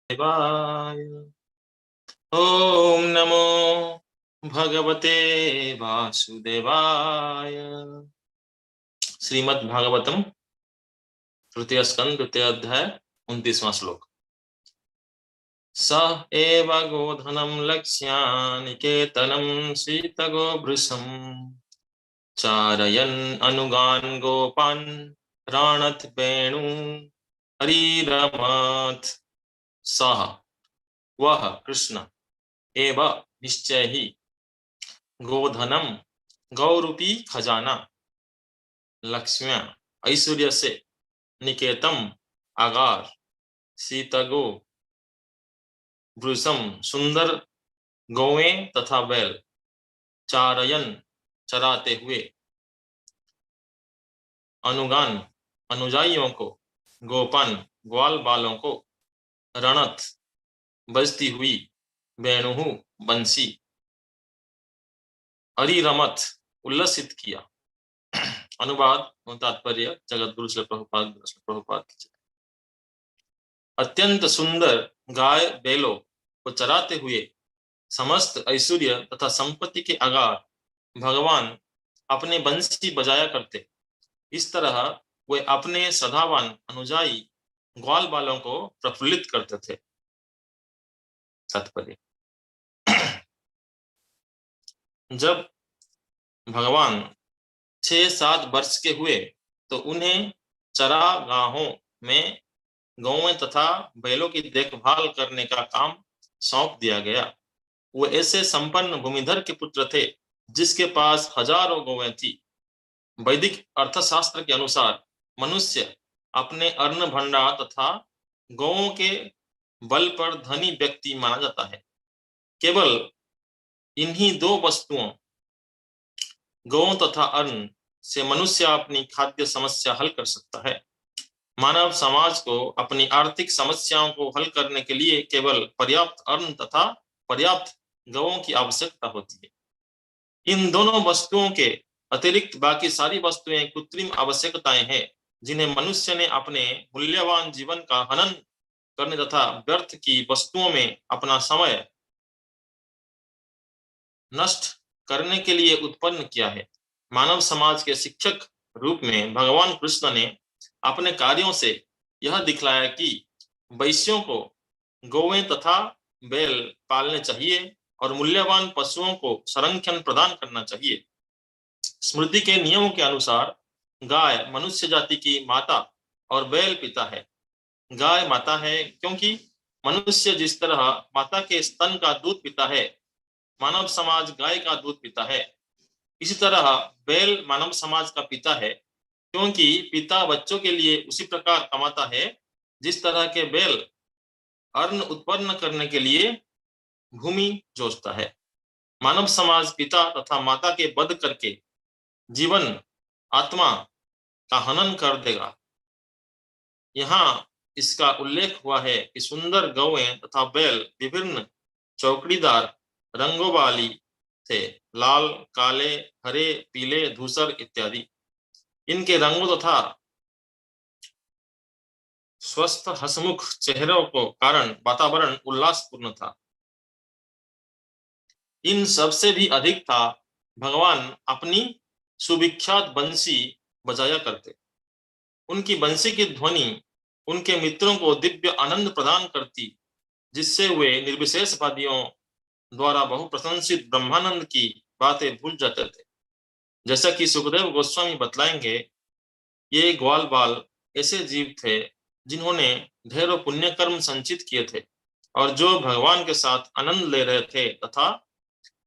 देवाय। ओम नमो भगवते वासुदेवाय। श्रीमद् भागवतम तृतीय स्कंद द्वितीय अध्याय 29वां श्लोक। स एव गोधनं लक्ष्यानिकेतनं शीतगो भृशं चारयन् अनुगान् गोपान् राणत वेणु हरिरमथ। सह वह कृष्ण एव निश्चय ही गोधनम गौरूपी खजाना लक्ष्म्या ऐश्वर्य से निकेतम आगार शीतगो वृषम सुंदर गौएं तथा बैल चारयन चराते हुए अनुगान अनुजाइयों को गोपान ग्वाल बालों को रणत बजती हुई वेणुहु बंसी हरिरमथ उल्लसित किया। अनुवाद और तात्पर्य जगतगुरु श्री प्रभुपाद की जय। अत्यंत सुंदर गाय बैलों को चराते हुए समस्त ऐश्वर्य तथा संपत्ति के आगार भगवान अपने बंसी बजाया करते। इस तरह वे अपने सदावान अनुजाई ग्वाल बालों को प्रफुल्लित करते थे। तात्पर्य, जब भगवान 6-7 वर्ष के हुए तो उन्हें चरागाहों में गौएं तथा बैलों की देखभाल करने का काम सौंप दिया गया। वो ऐसे संपन्न भूमिधर के पुत्र थे जिसके पास हजारों गौएं थी। वैदिक अर्थशास्त्र के अनुसार मनुष्य अपने अन्न भंडार तथा गौओं के बल पर धनी व्यक्ति माना जाता है। केवल इन्हीं दो वस्तुओं गौओं तथा अन्न से मनुष्य अपनी खाद्य समस्या हल कर सकता है। मानव समाज को अपनी आर्थिक समस्याओं को हल करने के लिए केवल पर्याप्त अन्न तथा पर्याप्त गौओं की आवश्यकता होती है। इन दोनों वस्तुओं के अतिरिक्त बाकी सारी वस्तुएं कृत्रिम आवश्यकताएं हैं जिन्हें मनुष्य ने अपने मूल्यवान जीवन का हनन करने तथा व्यर्थ की वस्तुओं में अपना समय नष्ट करने के लिए उत्पन्न किया है। मानव समाज के शिक्षक रूप में भगवान कृष्ण ने अपने कार्यों से यह दिखलाया कि वैश्यों को गौएं तथा बैल पालने चाहिए और मूल्यवान पशुओं को संरक्षण प्रदान करना चाहिए। स्मृति के नियमों के अनुसार गाय मनुष्य जाति की माता और बैल पिता है। गाय माता है क्योंकि मनुष्य जिस तरह माता के स्तन का दूध पीता है, मानव समाज गाय का दूध पीता है। इसी तरह बैल मानव समाज का पिता है क्योंकि पिता बच्चों के लिए उसी प्रकार कमाता है जिस तरह के बैल अन्न उत्पन्न करने के लिए भूमि जोतता है। मानव समाज पिता तथा माता के वध करके जीवन आत्मा का हनन कर देगा। यहाँ इसका उल्लेख हुआ है कि सुंदर गौएं तथा बैल विभिन्न चौकड़ीदार रंगों वाली थे, लाल, काले, हरे, पीले, धूसर इत्यादि। इनके रंगों तथा स्वस्थ हसमुख चेहरों को कारण वातावरण उल्लासपूर्ण था। इन सबसे भी अधिक था भगवान अपनी सुविख्यात बंसी बजाया करते। उनकी बंसी की ध्वनि उनके मित्रों को दिव्य आनंद प्रदान करती, जिससे वे निर्विशेषवादियों द्वारा बहु प्रशंसित ब्रह्मानंद की बातें भूल जाते थे। जैसा कि सुखदेव गोस्वामी बतलाएंगे, ये ग्वाल बाल ऐसे जीव थे जिन्होंने ढेरों पुण्य कर्म संचित किए थे और जो भगवान के साथ आनंद ले रहे थे तथा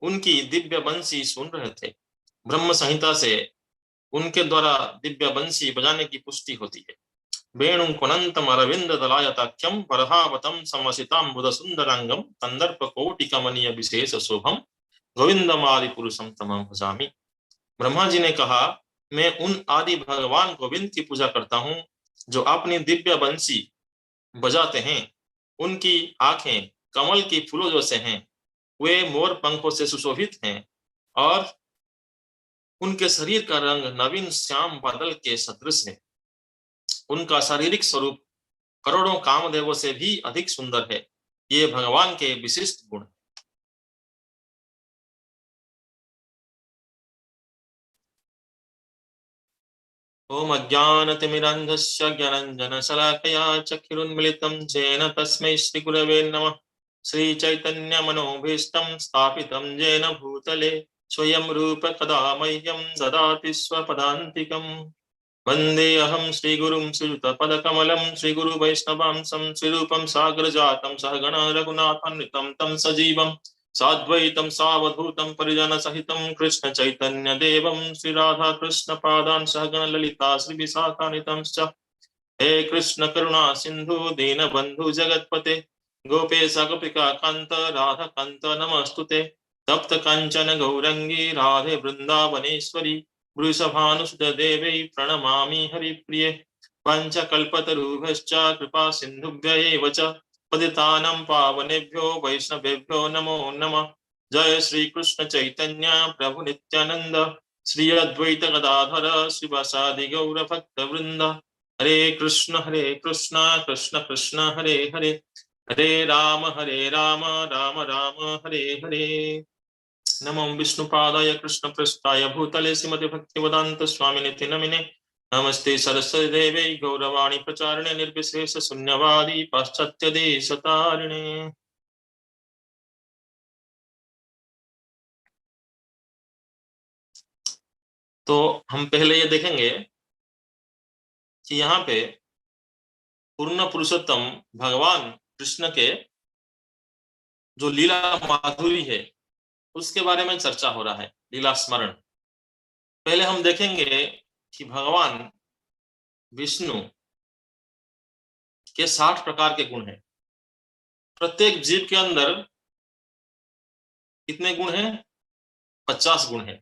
उनकी दिव्य बंसी सुन रहे थे। ब्रह्म संहिता से उनके द्वारा दिव्य बंसी बजाने की पुष्टि होती है। वेणु कुनंतम अरविंद दलायताख्यम परहावतम समसिताम्बुद सुंदरांगम कंदर्प कोटि कमनीय विशेष शोभम गोविंदमादि पुरुषम तमं भजामि। ब्रह्मा जी ने कहा, मैं उन आदि भगवान गोविंद की पूजा करता हूँ जो अपनी दिव्य बंसी बजाते हैं। उनकी आंखें कमल की फूलों जैसे हैं, वे मोर पंखों से सुशोभित हैं और उनके शरीर का रंग नवीन श्याम बादल के सदृश है। उनका शारीरिक स्वरूप करोड़ों कामदेवों से भी अधिक सुंदर है। ये भगवान के विशिष्ट गुण। ओम अज्ञानतिमिरन्धस्य ज्ञानञ्जनशलाकया चक्षुरुन्मिलितं येन तस्मै श्रीगुरवे नमः। श्रीचैतन्यमनोभीष्टं स्थापितं येन भूतले स्वयं रूप कदा मह्यं ददाति स्वपदान्तिकम्। वन्देऽहं श्रीगुरुं श्रीयुतपदकमलं श्रीगुरुवैष्णवांसं श्रीरूपं सागरजातं सहगण रघुनाथान्वितं तं सजीवं साद्वैतं सावधूतं परिजनसहितं कृष्णचैतन्यदेवं श्रीराधाकृष्णपादान् सहगण ललिता श्रीविशाखान्वितंश्च। हे कृष्ण करुणा सिंधु दीनबंधु जगतपते गोपेश गोपिका कांत राधा कांत नमस्तुते। तप्त कांचन गौरंगी राधे वृंदावनेश्वरी वृषभानुसुत देवी प्रणमामि हरिप्रिये। पंचकल्पतरुभ्यश्च कृपा सिन्धुभ्य एव च पतितानां पावनेभ्यो वैष्णवेभ्यो नमो नमः। जय श्री कृष्ण चैतन्य प्रभु नित्यानंद श्री अद्वैत गदाधर शिवासादि गौर भक्त वृंद। हरे कृष्ण कृष्ण कृष्ण हरे हरे हरे राम राम राम हरे हरे। नमो विष्णुपादाय कृष्ण पृष्ठाय भूतले श्रीमते भक्तिवेदांत स्वामिनिति नमिने। नमस्ते सरस्वती देवे गौरवाणी प्रचारिणे निर्विशेष शून्यवादी पाश्चात्य देशतारिणे। तो हम पहले ये देखेंगे कि यहाँ पे पूर्ण पुरुषोत्तम भगवान कृष्ण के जो लीला माधुरी है उसके बारे में चर्चा हो रहा है, लीला स्मरण। पहले हम देखेंगे कि भगवान विष्णु के 60 प्रकार के गुण हैं। प्रत्येक जीव के अंदर कितने गुण हैं? 50 गुण हैं।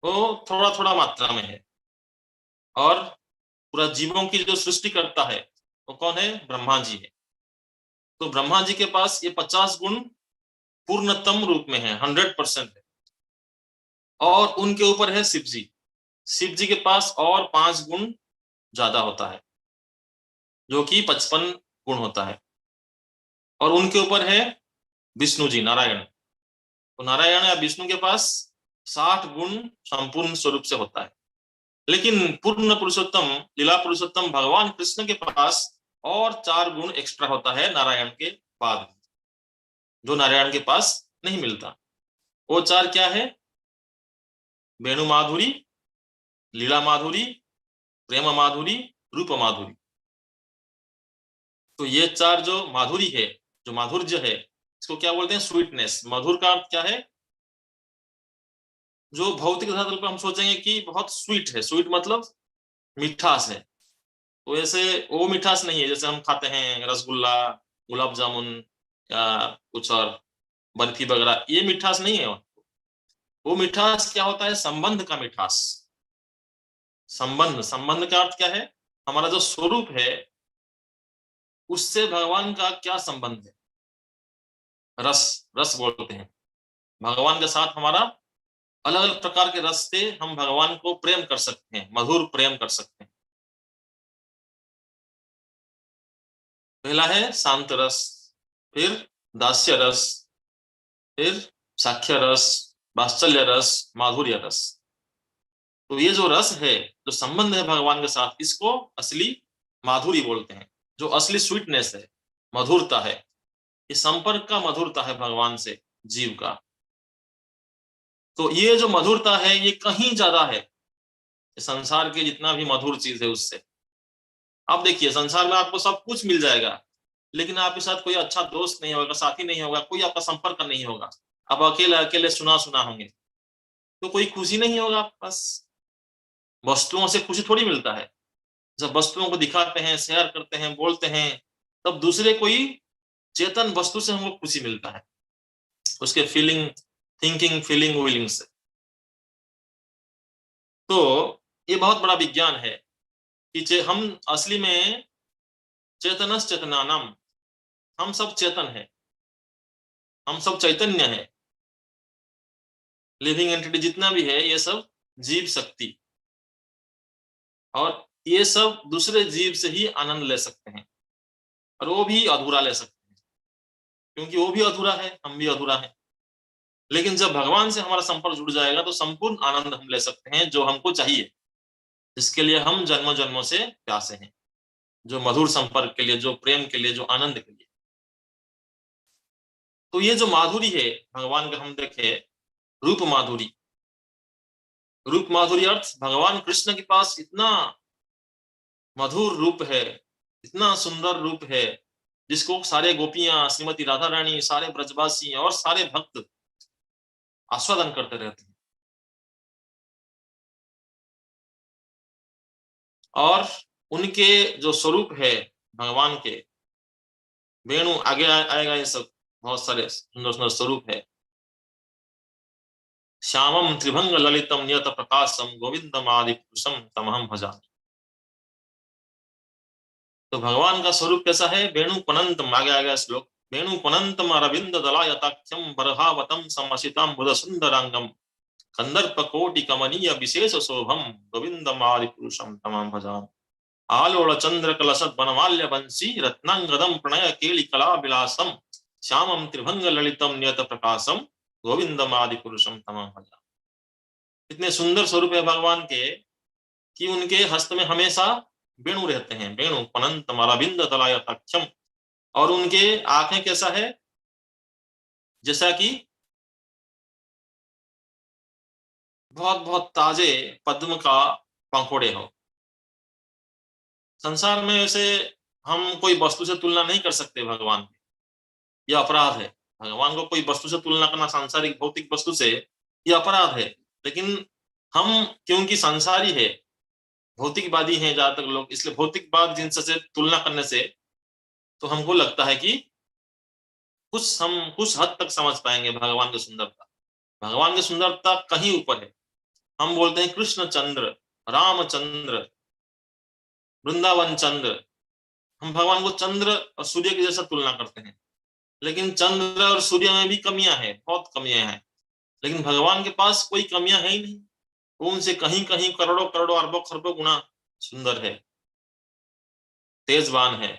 वो थोड़ा थोड़ा मात्रा में है। और पूरा जीवों की जो सृष्टि करता है वो कौन है? ब्रह्मा जी है। तो ब्रह्मा जी के पास ये 50 गुण पूर्णतम रूप में है, 100% है। और उनके ऊपर है शिव जी। शिव जी के पास और 5 गुण ज्यादा होता है जो कि 55 गुण होता है। और उनके ऊपर है विष्णु जी, नारायण। तो नारायण या विष्णु के पास 60 गुण संपूर्ण स्वरूप से होता है। लेकिन पूर्ण पुरुषोत्तम लीला पुरुषोत्तम भगवान कृष्ण के पास और 4 गुण एक्स्ट्रा होता है नारायण के बाद, जो नारायण के पास नहीं मिलता। वो 4 क्या है? वेणु माधुरी, लीला माधुरी, प्रेम माधुरी, रूप माधुरी। तो ये 4 जो माधुरी है, जो माधुर्य है, इसको क्या बोलते हैं? स्वीटनेस। मधुर का अर्थ क्या है? जो भौतिक धरातल पर हम सोचेंगे कि बहुत स्वीट है, स्वीट मतलब मिठास है। तो ऐसे वो मिठास नहीं है जैसे हम खाते हैं रसगुल्ला, गुलाब जामुन या कुछ और बर्फी वगैरह, ये मिठास नहीं है। वो मिठास क्या होता है? संबंध का मिठास। संबंध, संबंध का अर्थ क्या है? हमारा जो स्वरूप है उससे भगवान का क्या संबंध है? रस, रस बोलते हैं। भगवान के साथ हमारा अलग अलग प्रकार के रस से हम भगवान को प्रेम कर सकते हैं, मधुर प्रेम कर सकते हैं। पहला है शांत रस, फिर दास्य रस, फिर साख्य रस, वात्सल्य रस, माधुर्य रस। तो ये जो रस है, जो संबंध है भगवान के साथ, इसको असली माधुरी बोलते हैं। जो असली स्वीटनेस है, मधुरता है, ये संपर्क का मधुरता है भगवान से जीव का। तो ये जो मधुरता है ये कहीं ज्यादा है संसार के जितना भी मधुर चीज है उससे। आप देखिए संसार में आपको सब कुछ मिल जाएगा, लेकिन आपके साथ कोई अच्छा दोस्त नहीं होगा, साथी नहीं होगा, कोई आपका संपर्क नहीं होगा, आप अकेले अकेले सुना सुना होंगे, तो कोई खुशी नहीं होगा आपके पास। वस्तुओं से खुशी थोड़ी मिलता है। जब वस्तुओं को दिखाते हैं, शेयर करते हैं, बोलते हैं, तब दूसरे कोई चेतन वस्तु से हमको खुशी मिलता है, उसके फीलिंग, थिंकिंग, फीलिंग, विलिंग से। तो ये बहुत बड़ा विज्ञान है कि हम असली में चेतनस चेतनानम, हम सब चेतन है, हम सब चैतन्य है। लिविंग एंटिटी जितना भी है ये सब जीव शक्ति, और ये सब दूसरे जीव से ही आनंद ले सकते हैं, और वो भी अधूरा ले सकते हैं। क्योंकि वो भी अधूरा है, हम भी अधूरा है। लेकिन जब भगवान से हमारा संपर्क जुड़ जाएगा तो संपूर्ण आनंद हम ले सकते हैं जो हमको चाहिए, जिसके लिए हम जन्मों जन्मों से प्यासे हैं, जो मधुर संपर्क के लिए, जो प्रेम के लिए, जो आनंद के लिए। तो ये जो माधुरी है भगवान का, हम देखे रूप माधुरी। रूप माधुरी अर्थ भगवान कृष्ण के पास इतना मधुर रूप है, इतना सुंदर रूप है, जिसको सारे गोपियां, श्रीमती राधा रानी, सारे ब्रजवासी और सारे भक्त आस्वादन करते रहते हैं। और उनके जो स्वरूप है भगवान के, वेणु आगे आएगा, ये सब बहुत सारे सुंदर सुंदर स्वरूप है। श्यामम त्रिभंग ललितम नियत प्रकाशम गोविंदम आदि पुरुषम तमहम भजामि। तो भगवान का स्वरूप कैसा है? वेणु पनंतम, आगे आएगा श्लोक, वेणु पनंतम अरविंद दलायताख्यम बरहावतम समसिताम बुध सुंदरांगम कंदर्प कोटि कमनीय विशेष शोभम गोविंदम आदि पुरुषम तमहम भजामि। आलोल चंद्र कलशत बनमाल्य बंसी रत्नांगदम प्रणय केली कला विलासम श्यामम त्रिभंग ललितम नियत प्रकाशम गोविंदम आदि पुरुषम तमाम भजा। इतने सुंदर स्वरूप है भगवान के कि उनके हस्त में हमेशा वेणु रहते हैं, वेणु पनंत अरविंद दलायताक्षम। और उनके आंखें कैसा है? जैसा कि बहुत बहुत ताजे पद्म का पंखोड़े हो। संसार में वैसे हम कोई वस्तु से तुलना नहीं कर सकते भगवान की, यह अपराध है। भगवान को कोई वस्तु से तुलना करना, सांसारिक भौतिक वस्तु से, यह अपराध है। लेकिन हम क्योंकि संसारी है, भौतिकवादी हैं ज्यादातर लोग, इसलिए भौतिकवाद जिनसे से तुलना करने से तो हमको लगता है कि हम कुछ हद तक समझ पाएंगे भगवान की सुंदरता। भगवान की सुंदरता कहीं ऊपर है। हम बोलते हैं कृष्ण चंद्र, रामचंद्र, वृंदावन चंद्र। हम भगवान को चंद्र और सूर्य की जैसा तुलना करते हैं, लेकिन चंद्र और सूर्य में भी कमियां हैं, बहुत कमियां हैं। लेकिन भगवान के पास कोई कमियां है ही नहीं। वो उनसे कहीं कहीं करोड़ों करोड़ों अरबों खरबों गुना सुंदर है, तेजवान है,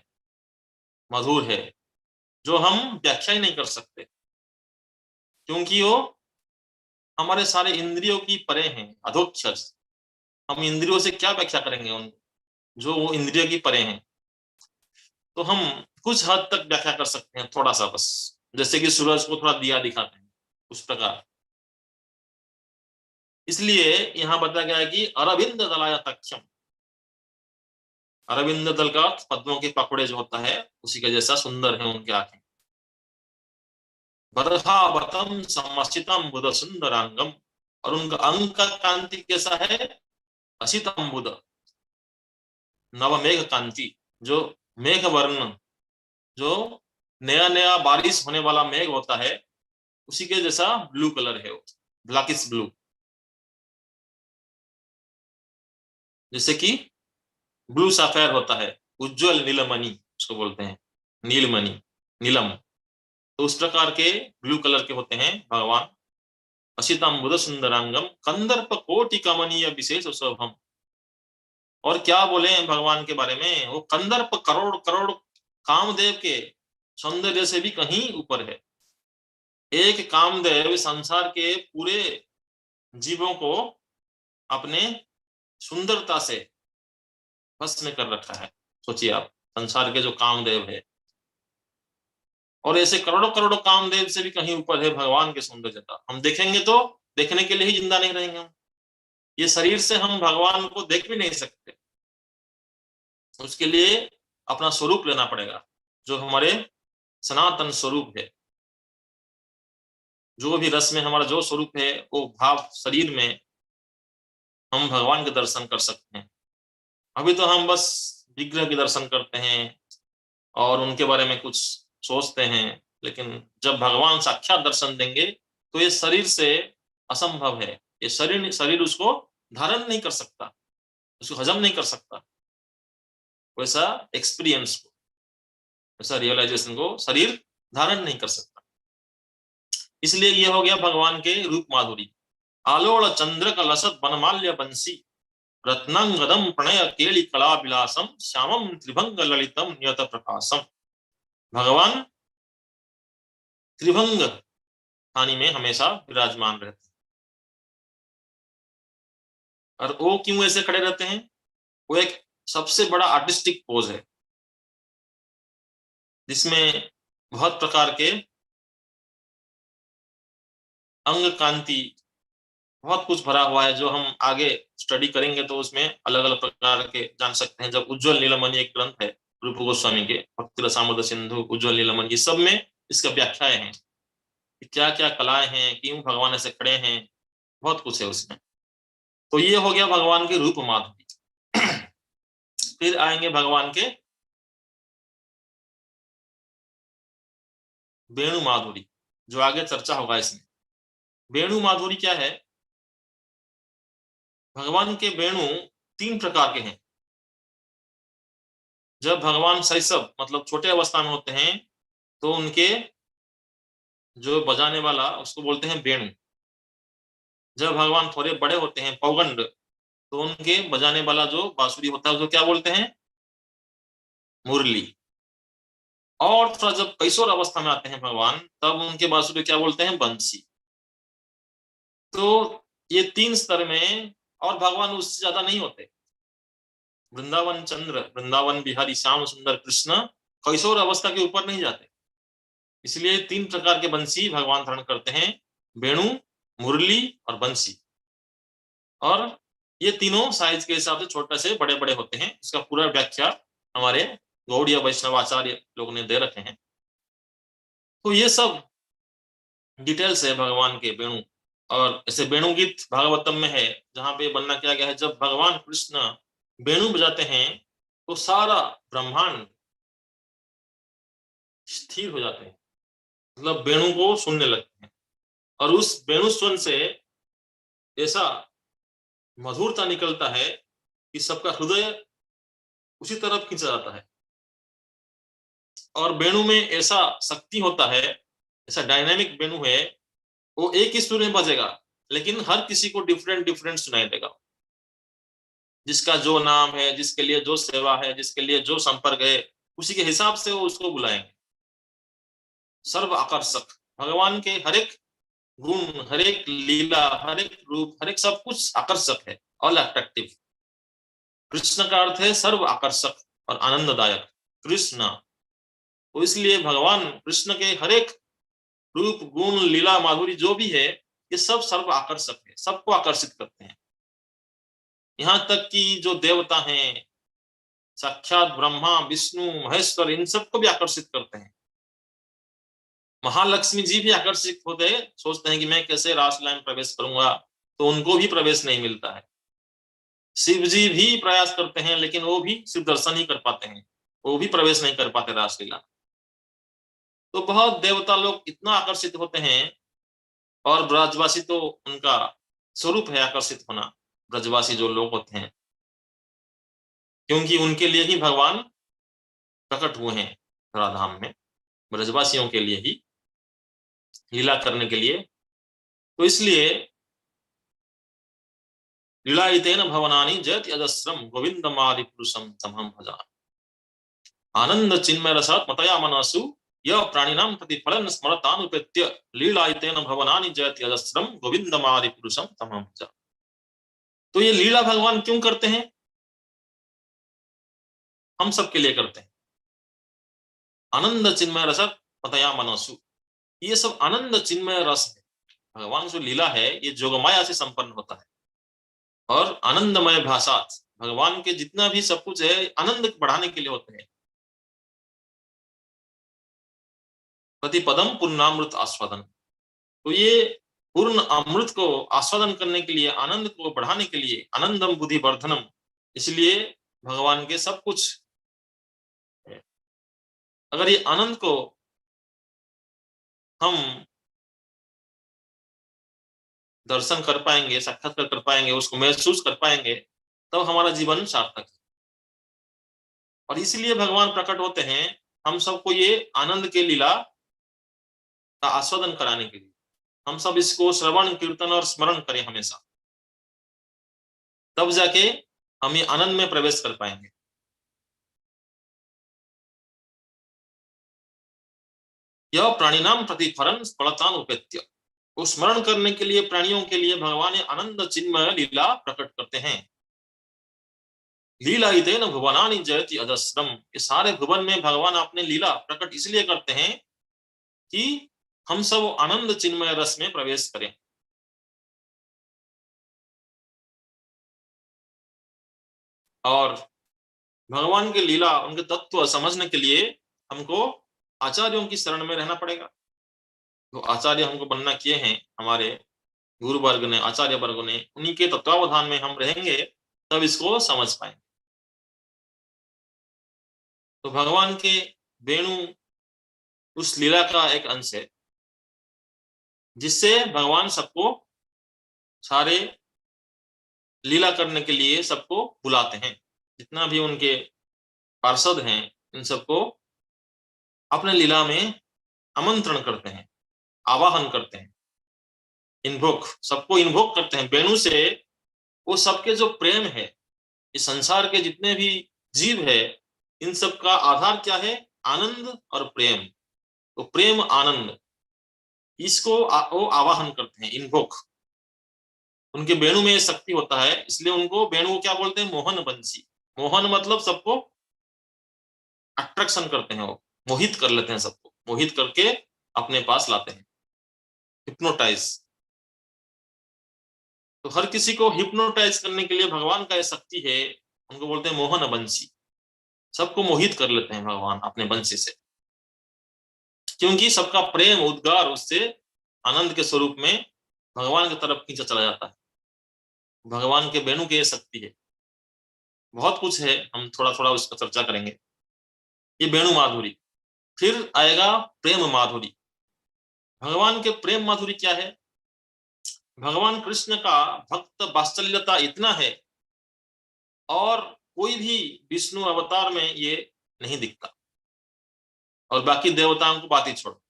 मधुर है, जो हम व्याख्या ही नहीं कर सकते, क्योंकि वो हमारे सारे इंद्रियों की परे हैं, अधोक्षज। हम इंद्रियों से क्या व्याख्या करेंगे उनको, जो वो इंद्रियों की परे हैं। तो हम कुछ हद तक व्याख्या कर सकते हैं, थोड़ा सा बस, जैसे कि सूरज को थोड़ा दिया दिखाते हैं, उस प्रकार। इसलिए यहां बताया गया है कि अरविंद दलाया तक्षम। अरविंद दल का पद्मों के पकड़े जो होता है, उसी के जैसा सुंदर है उनके आंखें। बरहावतम समसितम बुध सुंदरांगम। और उनका अंग का कांति कैसा है? असितम बुध, नवमेघ कांति, जो मेघ वर्ण, जो नया नया बारिश होने वाला मेघ होता है, उसी के जैसा ब्लू कलर है वो, ब्लैकिश ब्लू। जैसे कि ब्लू सफेद होता है, उज्जवल नीलमणि उसको बोलते हैं, नीलमणि, नीलम। तो उस प्रकार के ब्लू कलर के होते हैं भगवान। असिताम्बुद सुंदरांगम कंदर्प कोटि कमनीय विशेष शोभम। और क्या बोले भगवान के बारे में, वो कंदर्प करोड़ करोड़ कामदेव के सौंदर्य से भी कहीं ऊपर है। एक कामदेव संसार के पूरे जीवों को अपने सुंदरता से बस में कर रखा है। सोचिए आप, संसार के जो कामदेव है, और ऐसे करोड़ों करोड़ों कामदेव से भी कहीं ऊपर है भगवान के सौंदर्यता। हम देखेंगे तो देखने के लिए ही जिंदा नहीं रहेंगे हम। ये शरीर से हम भगवान को देख भी नहीं सकते, उसके लिए अपना स्वरूप लेना पड़ेगा, जो हमारे सनातन स्वरूप है। जो भी रस में हमारा जो स्वरूप है, वो भाव शरीर में हम भगवान के दर्शन कर सकते हैं। अभी तो हम बस विग्रह के दर्शन करते हैं और उनके बारे में कुछ सोचते हैं, लेकिन जब भगवान साक्षात दर्शन देंगे तो ये शरीर से असंभव है। ये शरीर शरीर उसको धारण नहीं कर सकता, उसको हजम नहीं कर सकता। वैसा एक्सपीरियंस को, वैसा रियलाइजेशन को शरीर धारण नहीं कर सकता। इसलिए ये हो गया भगवान के रूप माधुरी। आलोड़ चंद्र का लसत बनमाल्य बंसी रत्नांगदम प्रणय केली कला विलासम श्यामम त्रिभंग ललितम नियत प्रकाशम। भगवान त्रिभंग स्थानी में हमेशा विराजमान रहते हैं। और वो क्यों ऐसे खड़े रहते हैं? वो एक सबसे बड़ा आर्टिस्टिक पोज है जिसमें बहुत प्रकार के अंग कांति, बहुत कुछ भरा हुआ है, जो हम आगे स्टडी करेंगे तो उसमें अलग अलग प्रकार के जान सकते हैं। जब उज्ज्वल नीलमणि एक ग्रंथ है रूप गोस्वामी के, भक्ति रसामृत सिंधु, उज्ज्वल नीलमणि, ये सब में इसका व्याख्याएं हैं कि क्या क्या कलाएं हैं, क्यों भगवान ऐसे खड़े हैं, बहुत कुछ है उसमें। तो ये हो गया भगवान के रूप माधुरी। फिर आएंगे भगवान के वेणु माधुरी, जो आगे चर्चा होगा इसमें। वेणु माधुरी क्या है? भगवान के वेणु तीन प्रकार के हैं। जब भगवान शैशव मतलब छोटे अवस्था में होते हैं तो उनके जो बजाने वाला उसको बोलते हैं वेणु। जब भगवान थोड़े बड़े होते हैं पौगंड, तो उनके बजाने वाला जो बांसुरी होता है उसको क्या बोलते हैं? मुरली। और थोड़ा जब कैशोर अवस्था में आते हैं भगवान, तब उनके बांसुरी क्या बोलते हैं? बंसी। तो ये तीन स्तर में, और भगवान उससे ज्यादा नहीं होते। वृंदावन चंद्र, वृंदावन बिहारी श्याम सुंदर कृष्ण कैशोर अवस्था के ऊपर नहीं जाते। इसलिए तीन प्रकार के बंसी भगवान धारण करते हैं, वेणु, मुरली और बंसी। और ये तीनों साइज के हिसाब से छोटे से बड़े बड़े होते हैं। इसका पूरा व्याख्या हमारे गौड़ीय वैष्णव आचार्य लोग ने दे रखे हैं। तो ये सब डिटेल्स है भगवान के वेणु। और ऐसे वेणु गीत भागवतम में है जहां पे वर्णना किया गया है, जब भगवान कृष्ण वेणु बजाते हैं तो सारा ब्रह्मांड स्थिर हो जाते हैं, मतलब वेणु को सुनने लगते हैं। और उस वेणु स्वन से ऐसा मधुरता निकलता है कि सबका हृदय उसी तरफ खींचा जाता है। और वेणु में ऐसा शक्ति होता है, ऐसा डायनामिक वेणु है, वो एक ही सुर में बजेगा लेकिन हर किसी को डिफरेंट डिफरेंट सुनाई देगा। जिसका जो नाम है, जिसके लिए जो सेवा है, जिसके लिए जो संपर्क है, उसी के हिसाब से वो उसको बुलाएंगे। सर्व आकर्षक, भगवान के हर एक गुण, हर एक लीला, हर एक रूप, हर एक सब कुछ आकर्षक है, ऑल अट्रैक्टिव। कृष्ण का अर्थ है सर्व आकर्षक और आनंददायक, कृष्ण। तो इसलिए भगवान कृष्ण के हर एक रूप, गुण, लीला, माधुरी जो भी है, ये सब सर्व आकर्षक है, सबको आकर्षित करते हैं। यहाँ तक कि जो देवता हैं, साक्षात ब्रह्मा विष्णु महेश्वर, इन सबको भी आकर्षित करते हैं। महालक्ष्मी जी भी आकर्षित होते हैं, सोचते हैं कि मैं कैसे रासलीला में प्रवेश करूंगा, तो उनको भी प्रवेश नहीं मिलता है। शिव जी भी प्रयास करते हैं लेकिन वो भी सिर्फ दर्शन ही कर पाते हैं, वो भी प्रवेश नहीं कर पाते रासलीला। तो बहुत देवता लोग इतना आकर्षित होते हैं। और ब्रजवासी तो उनका स्वरूप है आकर्षित होना, ब्रजवासी जो लोग होते हैं, क्योंकि उनके लिए ही भगवान प्रकट हुए हैं धराधाम में, ब्रजवासियों के लिए ही लीला करने के लिए। तो इसलिए लीलायितेन भवनानि जयति अजस्रम गोविंदमादि पुरुषम तमहं भजामि। आनंद चिन्मय रसात् मतया मनसु यह प्राणिनां प्रतिफलं स्मरतानुपेत्य लीलायितेन भवनानि जयति अजस्रम गोविंदमादि पुरुषम तमहं भजामि। तो ये लीला भगवान क्यों करते हैं? हम सब के लिए करते हैं। आनंद चिन्मय रस मतया मनसु, ये सब आनंद चिन्मय रस है। भगवान जो लीला है ये जोगमाया से संपन्न होता है। और आनंदमय भाषा, भगवान के जितना भी सब कुछ है आनंद बढ़ाने के लिए होते हैं। प्रतिपदम पूर्णामृत आस्वादन, तो ये पूर्ण अमृत को आस्वादन करने के लिए, आनंद को बढ़ाने के लिए, आनंदम बुद्धि वर्धनम, इसलिए भगवान के सब कुछ है। अगर ये आनंद को हम दर्शन कर पाएंगे, साक्षात्कार कर पाएंगे, उसको महसूस कर पाएंगे, तब हमारा जीवन सार्थक है। और इसलिए भगवान प्रकट होते हैं हम सबको ये आनंद के लीला का आस्वादन कराने के लिए। हम सब इसको श्रवण कीर्तन और स्मरण करें हमेशा, तब जाके हम ये आनंद में प्रवेश कर पाएंगे। यह प्राणिनाम प्रतिफरन फलतान उपेत्य, वो स्मरण करने के लिए प्राणियों के लिए भगवान ये आनंद चिन्मय लीला प्रकट करते हैं। लीला इतेन भुवनानि जयति अजस्रम, ये सारे भुवन में भगवान अपने लीला प्रकट इसलिए करते हैं कि हम सब आनंद चिन्मय रस में प्रवेश करें। और भगवान की लीला उनके तत्व समझने के लिए हमको आचार्यों की शरण में रहना पड़ेगा। तो आचार्य हमको बनना किए हैं हमारे गुरु वर्ग ने, आचार्य वर्ग ने, उन्हीं के तत्वावधान में हम रहेंगे तब इसको समझ पाएंगे। तो भगवान के वेणु उस लीला का एक अंश है जिससे भगवान सबको सारे लीला करने के लिए सबको बुलाते हैं। जितना भी उनके पार्षद हैं इन सबको अपने लीला में आमंत्रण करते हैं, आवाहन करते हैं, इन्वोक, सबको इन्वोक करते हैं वेणु से। वो सबके जो प्रेम है, इस संसार के जितने भी जीव है, इन सब का आधार क्या है? आनंद और प्रेम। तो प्रेम आनंद इसको वो आवाहन करते हैं, इन्वोक। उनके वेणु में शक्ति होता है, इसलिए उनको वेणु को क्या बोलते हैं? मोहन बंसी। मोहन मतलब सबको अट्रैक्शन करते हैं, वो मोहित कर लेते हैं, सबको मोहित करके अपने पास लाते हैं, हिप्नोटाइज। तो हर किसी को हिप्नोटाइज करने के लिए भगवान का ये शक्ति है, उनको बोलते हैं मोहन बंसी। सबको मोहित कर लेते हैं भगवान अपने बंसी से, क्योंकि सबका प्रेम उद्गार उससे आनंद के स्वरूप में भगवान की तरफ खींचा चला जाता है। भगवान के वेणु की ये शक्ति है। बहुत कुछ है, हम थोड़ा थोड़ा उसका चर्चा करेंगे। ये वेणु माधुरी। फिर आएगा प्रेम माधुरी। भगवान के प्रेम माधुरी क्या है? भगवान कृष्ण का भक्त वात्सल्यता इतना है और कोई भी विष्णु अवतार में ये नहीं दिखता। और बाकी देवताओं को बात ही छोड़ो,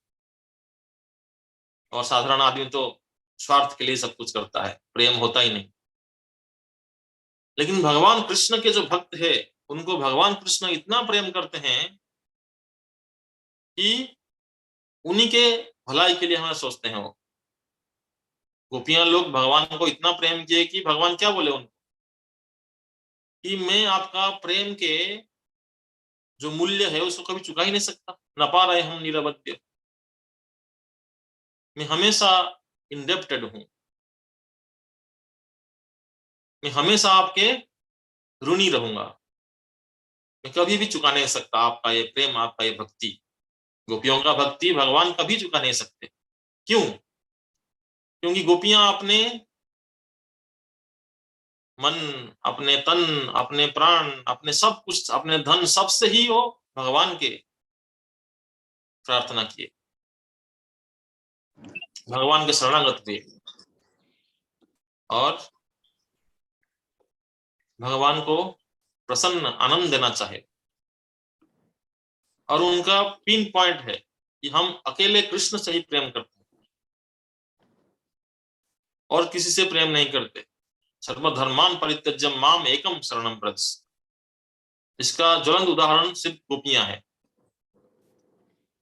और साधारण आदमी तो स्वार्थ के लिए सब कुछ करता है, प्रेम होता ही नहीं। लेकिन भगवान कृष्ण के जो भक्त है उनको भगवान कृष्ण इतना प्रेम करते हैं कि उन्हीं के भलाई के लिए हमें सोचते हैं। वो गोपियां लोग भगवान को इतना प्रेम किए कि भगवान क्या बोले उनको कि मैं आपका प्रेम के जो मूल्य है उसको कभी चुका ही नहीं सकता, न पा रहे हम निरवध्य। मैं हमेशा इंडेप्टेड हूं, मैं हमेशा आपके ऋणी रहूंगा, मैं कभी भी चुका नहीं सकता आपका ये प्रेम, आपका ये भक्ति। गोपियों का भक्ति भगवान कभी चुका नहीं सकते। क्यों? क्योंकि गोपियां अपने मन, अपने तन, अपने प्राण, अपने सब कुछ, अपने धन, सबसे ही वो भगवान के प्रार्थना किए, भगवान के शरणागत हुए और भगवान को प्रसन्न आनंद देना चाहे। और उनका पिन पॉइंट है कि हम अकेले कृष्ण से ही प्रेम करते हैं और किसी से प्रेम नहीं करते। सर्वधर्मान परित्यज्य माम एकम शरणम व्रज। इसका ज्वलंत उदाहरण सिर्फ गोपियां है,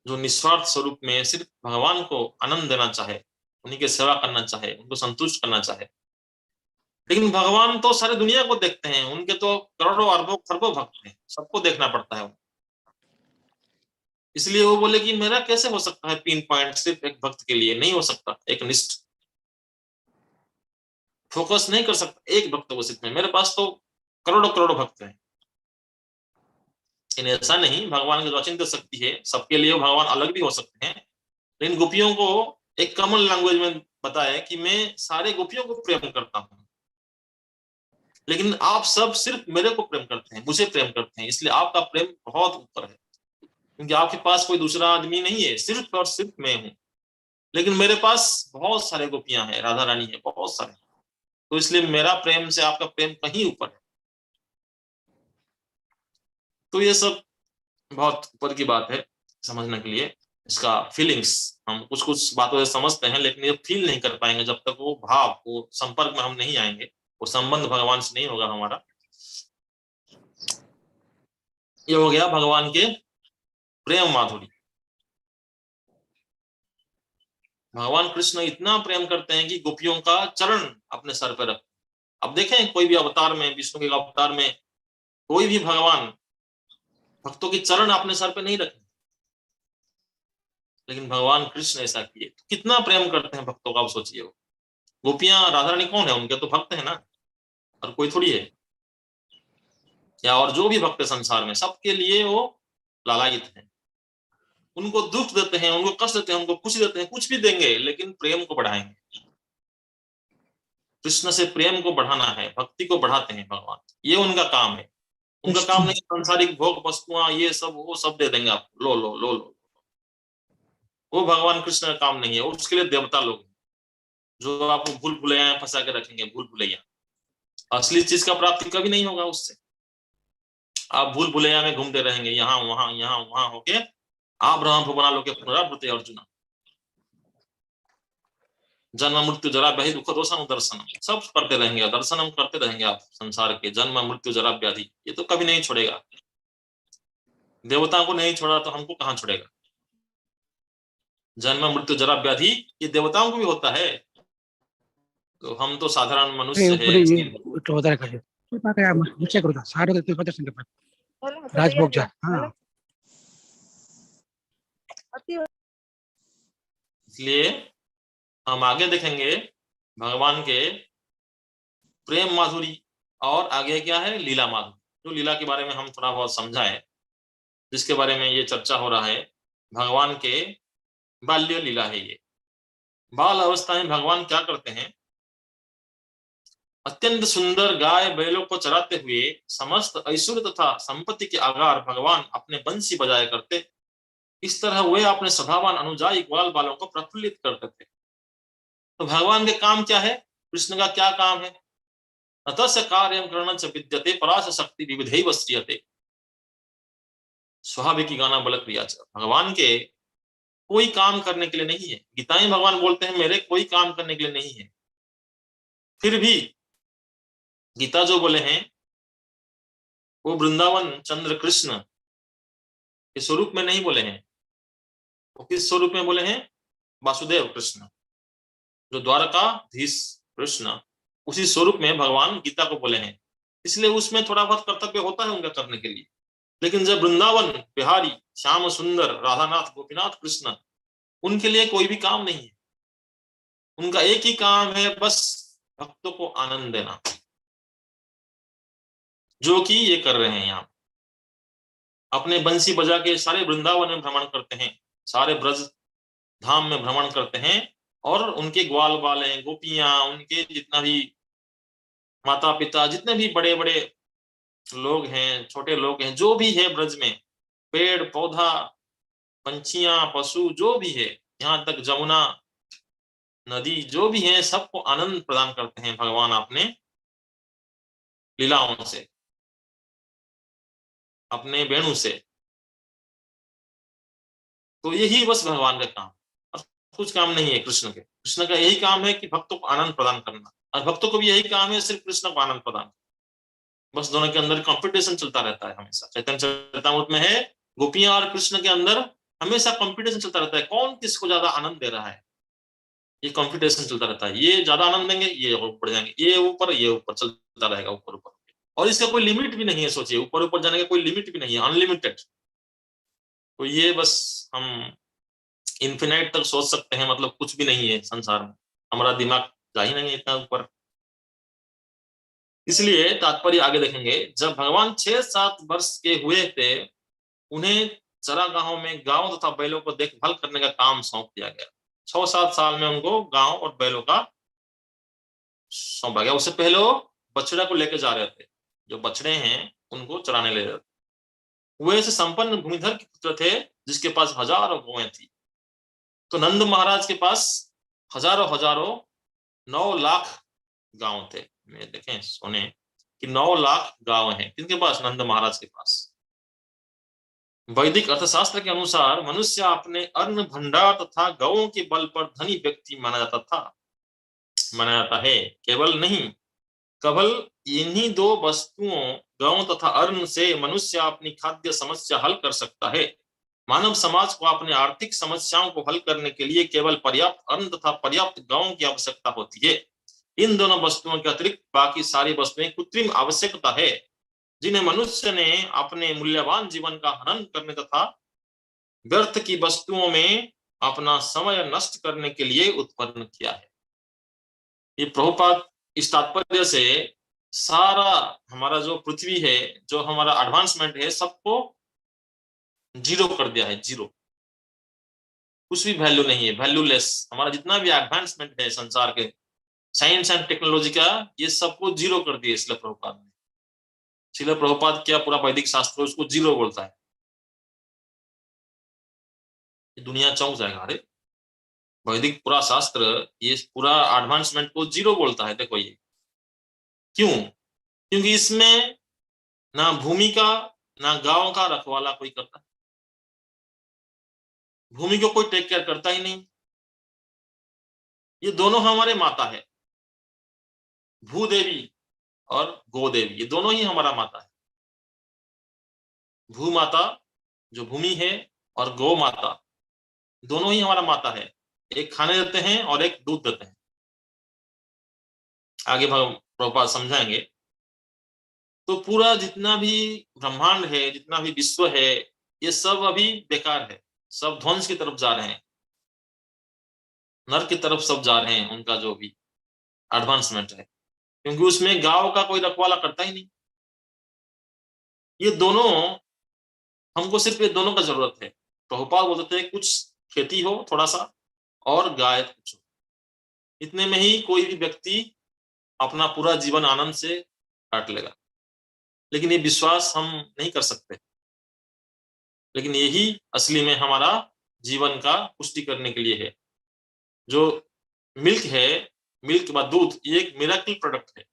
जो निस्वार्थ स्वरूप में सिर्फ भगवान को आनंद देना चाहे, उन्हीं की सेवा करना चाहे, उनको संतुष्ट करना चाहे। लेकिन भगवान तो सारी दुनिया को देखते हैं, उनके तो करोड़ों अरबों खरबों भक्त हैं, सबको देखना पड़ता है। इसलिए वो बोले कि मेरा कैसे हो सकता है पिन पॉइंट सिर्फ एक भक्त के लिए? नहीं हो सकता। एक निष्ठ फोकस नहीं कर सकता एक भक्त को सिर्फ में। मेरे पास तो करोड़ों करोड़ों भक्त हैं। इन ऐसा नहीं, भगवान की जो अचिंत्य शक्ति है सबके लिए भगवान अलग भी हो सकते हैं। लेकिन गोपियों को एक कॉमन लैंग्वेज में बताया कि मैं सारे गोपियों को प्रेम करता हूँ, लेकिन आप सब सिर्फ मेरे को प्रेम करते हैं, मुझे प्रेम करते हैं, इसलिए आपका प्रेम बहुत ऊपर है। क्योंकि आपके पास कोई दूसरा आदमी नहीं है, सिर्फ और सिर्फ मैं हूँ। लेकिन मेरे पास बहुत सारे गोपियां हैं, राधा रानी है, बहुत सारे। तो इसलिए मेरा प्रेम से आपका प्रेम कहीं ऊपर है। तो ये सब बहुत ऊपर की बात है समझने के लिए। इसका फीलिंग्स हम कुछ कुछ बातों से समझते हैं, लेकिन ये फील नहीं कर पाएंगे जब तक वो भाव, वो संपर्क में हम नहीं आएंगे, वो संबंध भगवान से नहीं होगा हमारा। ये हो गया भगवान के प्रेम माधुरी। भगवान कृष्ण इतना प्रेम करते हैं कि गोपियों का चरण अपने सर पर रख। अब देखें कोई भी अवतार में, विष्णु के अवतार में कोई भी भगवान भक्तों के चरण अपने सर पे नहीं रखे, लेकिन भगवान कृष्ण ऐसा किए। तो कितना प्रेम करते हैं भक्तों का, आप सोचिए। वो गोपियां, राधा रानी कौन है? उनके तो भक्त है ना, और कोई थोड़ी है। या और जो भी भक्त है संसार में, सबके लिए वो लालायित है। उनको दुख देते हैं, उनको कष्ट देते हैं, उनको खुशी देते हैं, कुछ भी देंगे, लेकिन प्रेम को बढ़ाएंगे। कृष्ण से प्रेम को बढ़ाना है, भक्ति को बढ़ाते हैं भगवान, ये उनका काम है। उनका काम नहीं सांसारिक भोग वस्तुआं ये सब, वो सब दे देंगे आप, लो लो लो लो। वो भगवान कृष्ण का काम नहीं है। उसके लिए देवता लोग हैं, जो आपको भूल भुलैया फंसा के रखेंगे, भूल भुलैया। असली चीज का प्राप्ति कभी नहीं होगा उससे। आप भूल भुलैया में घूमते रहेंगे, यहाँ वहां होके आप ब्रह्म बना लो के पुनरावृत्ति अर्जुन। जन्म मृत्यु जरा व्याधि दुख दोषम दर्शनम, सब करते रहेंगे, दर्शनम करते रहेंगे आप संसार के। जन्म मृत्यु जरा व्याधि, ये तो कभी नहीं छोड़ेगा। देवताओं को नहीं छोड़ा तो हमको कहाँ छोड़ेगा? जन्म मृत्यु जरा व्याधि ये देवताओं को भी होता है, तो हम तो साधारण मनुष्य है। राजभोग जा। इसलिए हम आगे देखेंगे भगवान के प्रेम माधुरी, और आगे क्या है? लीला माधुरी। जो लीला के बारे में हम थोड़ा बहुत समझा है, जिसके बारे में ये चर्चा हो रहा है, भगवान के बाल्य लीला है ये। बाल अवस्था में भगवान क्या करते हैं? अत्यंत सुंदर गाय बैलों को चराते हुए समस्त ऐश्वर्य तथा संपत्ति के आगार भगवान अपने बंसी बजाया करते। इस तरह वे अपने स्वभावान अनुजाई ग्वाल बालों को प्रफुल्लित करते थे। तो भगवान के काम क्या है? कृष्ण का क्या काम है? अतस्य कार्यं करणं च विद्यते पराश शक्ति विविधैव श्रियते। स्वाभाविक गाना बल क्रिया च। भगवान के कोई काम करने के लिए नहीं है। गीता में भगवान बोलते हैं मेरे कोई काम करने के लिए नहीं है। फिर भी गीता जो बोले हैं वो वृंदावन चंद्र कृष्ण के स्वरूप में नहीं बोले हैं। वो किस स्वरूप में बोले हैं? वासुदेव कृष्ण, जो द्वारकाधीश कृष्ण, उसी स्वरूप में भगवान गीता को बोले हैं। इसलिए उसमें थोड़ा बहुत कर्तव्य होता है उनका करने के लिए। लेकिन जब वृंदावन बिहारी श्याम सुंदर राधानाथ गोपीनाथ कृष्ण, उनके लिए कोई भी काम नहीं है। उनका एक ही काम है, बस भक्तों को आनंद देना, जो कि ये कर रहे हैं। यहाँ अपने बंसी बजा के सारे वृंदावन में भ्रमण करते हैं, सारे ब्रज धाम में भ्रमण करते हैं, और उनके ग्वाल बाले गोपियां, उनके जितना भी माता पिता, जितने भी बड़े बड़े लोग हैं, छोटे लोग हैं, जो भी है ब्रज में, पेड़ पौधा पंछियां पशु जो भी है, यहाँ तक जमुना नदी जो भी है, सबको आनंद प्रदान करते हैं भगवान अपने लीलाओं से, अपने वेणु से। तो यही बस भगवान का काम, और कुछ काम नहीं है कृष्ण के। कृष्ण का यही काम है कि भक्तों को आनंद प्रदान करना, और भक्तों को भी यही काम है सिर्फ कृष्ण को आनंद प्रदान। बस दोनों के अंदर कंपटीशन चलता रहता है हमेशा। चैतन्य चरितामृत में है, गोपियां और कृष्ण के अंदर हमेशा कंपटीशन चलता रहता है, कौन किसको ज्यादा आनंद दे रहा है। ये कंपटीशन चलता रहता है, ये ज्यादा आनंद देंगे, ये ऊपर जाएंगे, ये ऊपर चलता रहेगा, ऊपर ऊपर। और इसका कोई लिमिट भी नहीं है। सोचिए, ऊपर ऊपर जाने का कोई लिमिट भी नहीं है, अनलिमिटेड। तो ये बस हम इन्फिनाइट तक सोच सकते हैं, मतलब कुछ भी नहीं है संसार में, हमारा दिमाग जा ही नहीं है इतना ऊपर। इसलिए तात्पर्य आगे देखेंगे। जब भगवान 6-7 वर्ष के हुए थे, उन्हें चरागाहों में गांव तथा बैलों को देखभाल करने का काम सौंप दिया गया। 6-7 साल में उनको गांव और बैलों का सौंपा गया। उससे पहले वो बछड़ा को लेकर जा रहे थे, जो बछड़े हैं उनको चराने ले रहे थे। वे ऐसे संपन्न भूमिधर के पुत्र थे जिसके पास हजारों गौएं थी। तो नंद महाराज के पास हजारों हजारों 9 लाख गांव थे। मैं देखें सुने कि 9 लाख गांव हैं किनके पास? नंद महाराज के पास। वैदिक अर्थशास्त्र के अनुसार मनुष्य अपने अन्न भंडार तथा गौओं के बल पर धनी व्यक्ति माना जाता है। केवल नहीं, केवल इन्हीं 2 वस्तुओं गौ तथा अन्न से मनुष्य अपनी खाद्य समस्या हल कर सकता है। मानव समाज को अपने आर्थिक समस्याओं को हल करने के लिए केवल पर्याप्त अन्न तथा पर्याप्त गांवों की आवश्यकता होती है। इन दोनों वस्तुओं के अतिरिक्त बाकी सारी वस्तुएं कृत्रिम आवश्यकता है, जिन्हें मनुष्य ने अपने मूल्यवान जीवन का हनन करने तथा व्यर्थ की वस्तुओं में अपना समय नष्ट करने के लिए उत्पन्न किया है। ये प्रभुपाद इस तात्पर्य से सारा हमारा जो पृथ्वी है, जो हमारा एडवांसमेंट है, सबको जीरो कर दिया है। जीरो, कुछ भी वैल्यू नहीं है, वैल्यूलेस। हमारा जितना भी एडवांसमेंट है संसार के साइंस एंड टेक्नोलॉजी का, ये सबको जीरो कर दिया शिला प्रभुपाद ने। शिला प्रभुपाद क्या पूरा वैदिक शास्त्र उसको जीरो बोलता है। ये दुनिया चौंक जाएगा। अरे वैदिक पूरा शास्त्र ये पूरा एडवांसमेंट को जीरो बोलता है। देखो ये क्यों? क्योंकि इसमें ना भूमि का ना गांव का रखवाला कोई करता है। भूमि को कोई टेक केयर करता ही नहीं। ये दोनों हमारे माता है, भूदेवी और गोदेवी, ये दोनों ही हमारा माता है। भू माता जो भूमि है और गौ माता दोनों ही हमारा माता है। एक खाने देते हैं और एक दूध देते हैं। आगे प्रभुपाद समझाएंगे। तो पूरा जितना भी ब्रह्मांड है, जितना भी विश्व है, ये सब अभी बेकार है, सब ध्वंस की तरफ जा रहे हैं, नरक की तरफ सब जा रहे हैं। उनका जो भी एडवांसमेंट है, क्योंकि उसमें गांव का कोई रखवाला करता ही नहीं। ये दोनों हमको सिर्फ ये दोनों का जरूरत है। प्रभुपाद बोलते थे कुछ खेती हो थोड़ा सा और गाय कुछ हो, इतने में ही कोई भी व्यक्ति अपना पूरा जीवन आनंद से काट लेगा। लेकिन ये विश्वास हम नहीं कर सकते। लेकिन यही असली में हमारा जीवन का पुष्टि करने के लिए है। जो मिल्क है, मिल्क के बाद दूध, ये एक मिरेकल प्रोडक्ट है,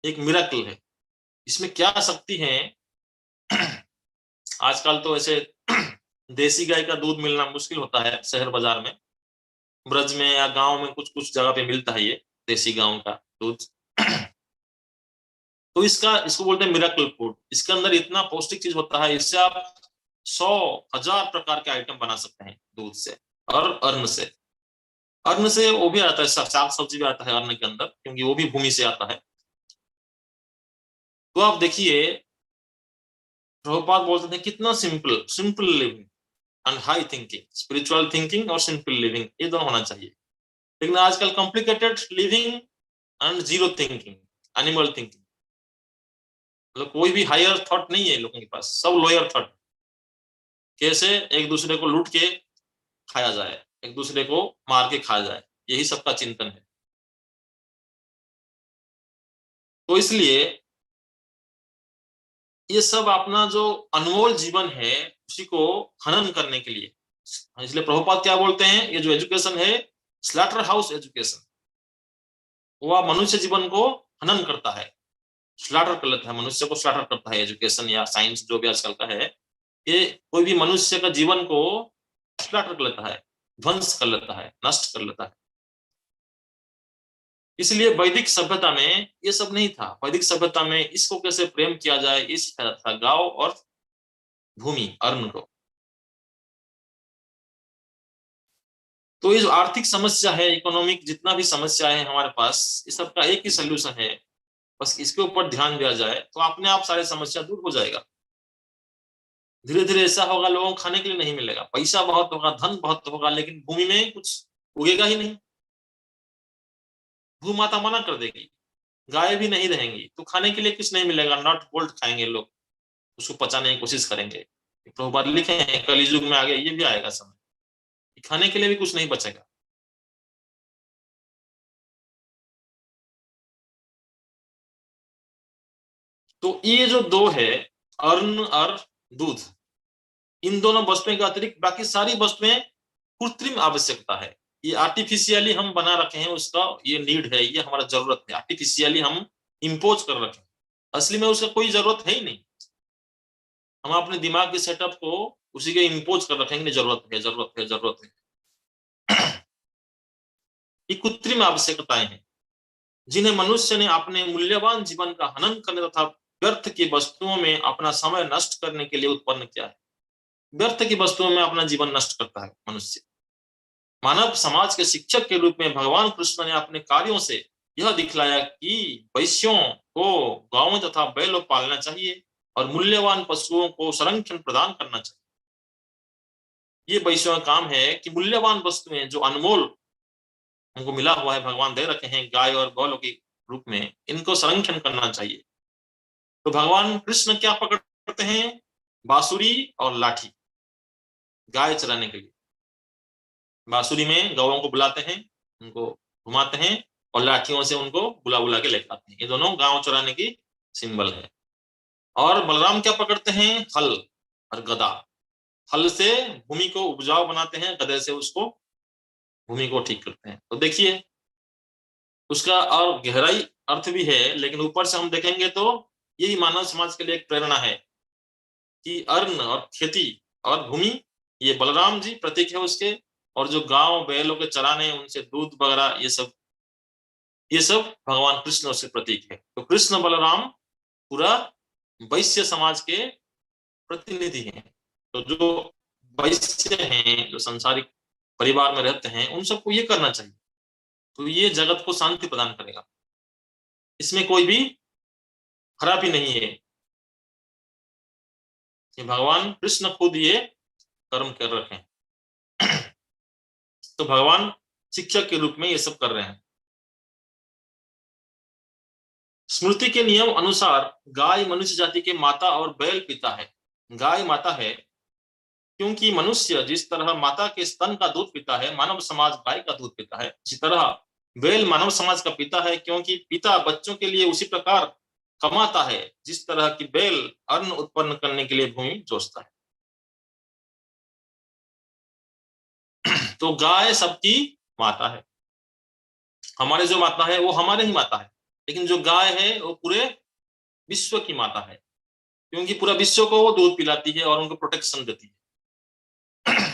एक मिरेकल है। इसमें क्या शक्ति है? आजकल तो ऐसे देसी गाय का दूध मिलना मुश्किल होता है शहर बाजार में। ब्रज में या गांव में कुछ कुछ जगह पे मिलता है ये देसी गांव का दूध। तो इसको बोलते हैं मिरेकल फूड। इसके अंदर इतना पौष्टिक चीज होता है, इससे आप 100,000 प्रकार के आइटम बना सकते हैं दूध से और अन्न से। अन्न से वो भी आता है, साग सब्जी भी आता है अन्न के अंदर, क्योंकि वो भी भूमि से आता है। तो आप देखिए प्रभुपाद बोलते थे कितना simple, simple living and high thinking, spiritual thinking और सिंपल लिविंग, ये दोनों होना चाहिए। लेकिन आजकल complicated living and zero thinking, animal thinking, मतलब कोई भी हायर थॉट नहीं है लोगों के पास, सब लोअर थॉट। कैसे एक दूसरे को लूट के खाया जाए, एक दूसरे को मार के खाया जाए, यही सबका चिंतन है। तो इसलिए ये सब अपना जो अनमोल जीवन है उसी को हनन करने के लिए, इसलिए प्रभुपाद क्या बोलते हैं, ये जो एजुकेशन है स्लैटर हाउस एजुकेशन, वह मनुष्य जीवन को हनन करता है, स्लैटर कर लेता है, मनुष्य को स्लैटर करता है। एजुकेशन या साइंस जो भी आजकल का है, ये कोई भी मनुष्य का जीवन को स्लैटर कर लेता है, ध्वंस कर लेता है, नष्ट कर लेता है। इसलिए वैदिक सभ्यता में ये सब नहीं था। वैदिक सभ्यता में इसको कैसे प्रेम किया जाए ये सिखाया था, गांव और भूमि, अर्ण को। तो ये जो आर्थिक समस्या है, इकोनॉमिक जितना भी समस्या है हमारे पास, इस सब का एक ही सोल्यूशन है, बस इसके ऊपर ध्यान दिया जाए तो अपने आप सारी समस्या दूर हो जाएगा। धीरे धीरे ऐसा होगा लोगों को खाने के लिए नहीं मिलेगा, पैसा बहुत होगा, धन बहुत होगा, लेकिन भूमि में कुछ उगेगा ही नहीं। भू माता मना कर देगी, गाय भी नहीं रहेंगी, तो खाने के लिए कुछ नहीं मिलेगा। नॉट बोल्ट खाएंगे लोग, उसको पचाने की कोशिश करेंगे। प्रभुपाद लिखे हैं कलयुग में आगे ये भी आएगा समय, खाने के लिए भी कुछ नहीं बचेगा। तो ये जो दो है, अन्न और दूध, इन दोनों वस्तुओं के अतिरिक्त बाकी सारी वस्तुएं कृत्रिम आवश्यकता है। ये आर्टिफिशियली हम बना रखे हैं, उसका ये नीड है, ये हमारा जरूरत है, आर्टिफिशियली हम इम्पोज कर रखे हैं। असली में उसका कोई जरूरत है ही नहीं। हम अपने दिमाग के सेटअप को उसी के इम्पोज कर रखेंगे, जरूरत है, जरूरत है, जरूरत है। ये कृत्रिम आवश्यकताएं हैं, जिन्हें मनुष्य ने अपने मूल्यवान जीवन का हनन करने तथा व्यर्थ की वस्तुओं में अपना समय नष्ट करने के लिए उत्पन्न किया है। व्यर्थ की वस्तुओं में अपना जीवन नष्ट करता है मनुष्य। मानव समाज के शिक्षक के रूप में भगवान कृष्ण ने अपने कार्यों से यह दिखलाया कि वैश्यों को गायों तथा बैलों पालना चाहिए और मूल्यवान पशुओं को संरक्षण प्रदान करना चाहिए। ये वैश्यों का काम है कि मूल्यवान वस्तुएं जो अनमोल उनको मिला हुआ है, भगवान दे रखे हैं गाय और बैलों के रूप में, इनको संरक्षण करना चाहिए। तो भगवान कृष्ण क्या पकड़ते हैं? बांसुरी और लाठी, गाय चराने के लिए। बांसुरी में गौओं को बुलाते हैं, उनको घुमाते हैं, और लाठियों से उनको बुला बुला के लेकर आते हैं। ये दोनों गांव चराने की सिंबल है। और बलराम क्या पकड़ते हैं? हल और गदा। हल से भूमि को उपजाऊ बनाते हैं, गदे से उसको भूमि को ठीक करते हैं। तो देखिए उसका और गहराई अर्थ भी है, लेकिन ऊपर से हम देखेंगे तो यही मानव समाज के लिए एक प्रेरणा है कि अन्न और खेती और भूमि, ये बलराम जी प्रतीक है उसके। और जो गांव बैलों के चराने, उनसे दूध वगैरह, ये सब भगवान कृष्ण उसके प्रतीक है। तो कृष्ण बलराम पूरा वैश्य समाज के प्रतिनिधि हैं। तो जो वैश्य हैं, जो संसारिक परिवार में रहते हैं, उन सबको ये करना चाहिए। तो ये जगत को शांति प्रदान करेगा, इसमें कोई भी खराबी नहीं है। ये भगवान कृष्ण खुद ये कर्म कर रखे हैं। तो भगवान शिक्षक के रूप में ये सब कर रहे हैं। स्मृति के नियम अनुसार गाय मनुष्य जाति के माता और बैल पिता है। गाय माता है क्योंकि मनुष्य जिस तरह माता के स्तन का दूध पीता है, मानव समाज गाय का दूध पीता है। इसी तरह बैल मानव समाज का पिता है क्योंकि पिता बच्चों के लिए उसी प्रकार कमाता है जिस तरह की बैल अन्न उत्पन्न करने के लिए भूमि जोतता है। तो गाय सबकी माता है। हमारे जो माता है वो हमारे ही माता है, लेकिन जो गाय है वो पूरे विश्व की माता है, क्योंकि पूरा विश्व को वो दूध पिलाती है और उनको प्रोटेक्शन देती है।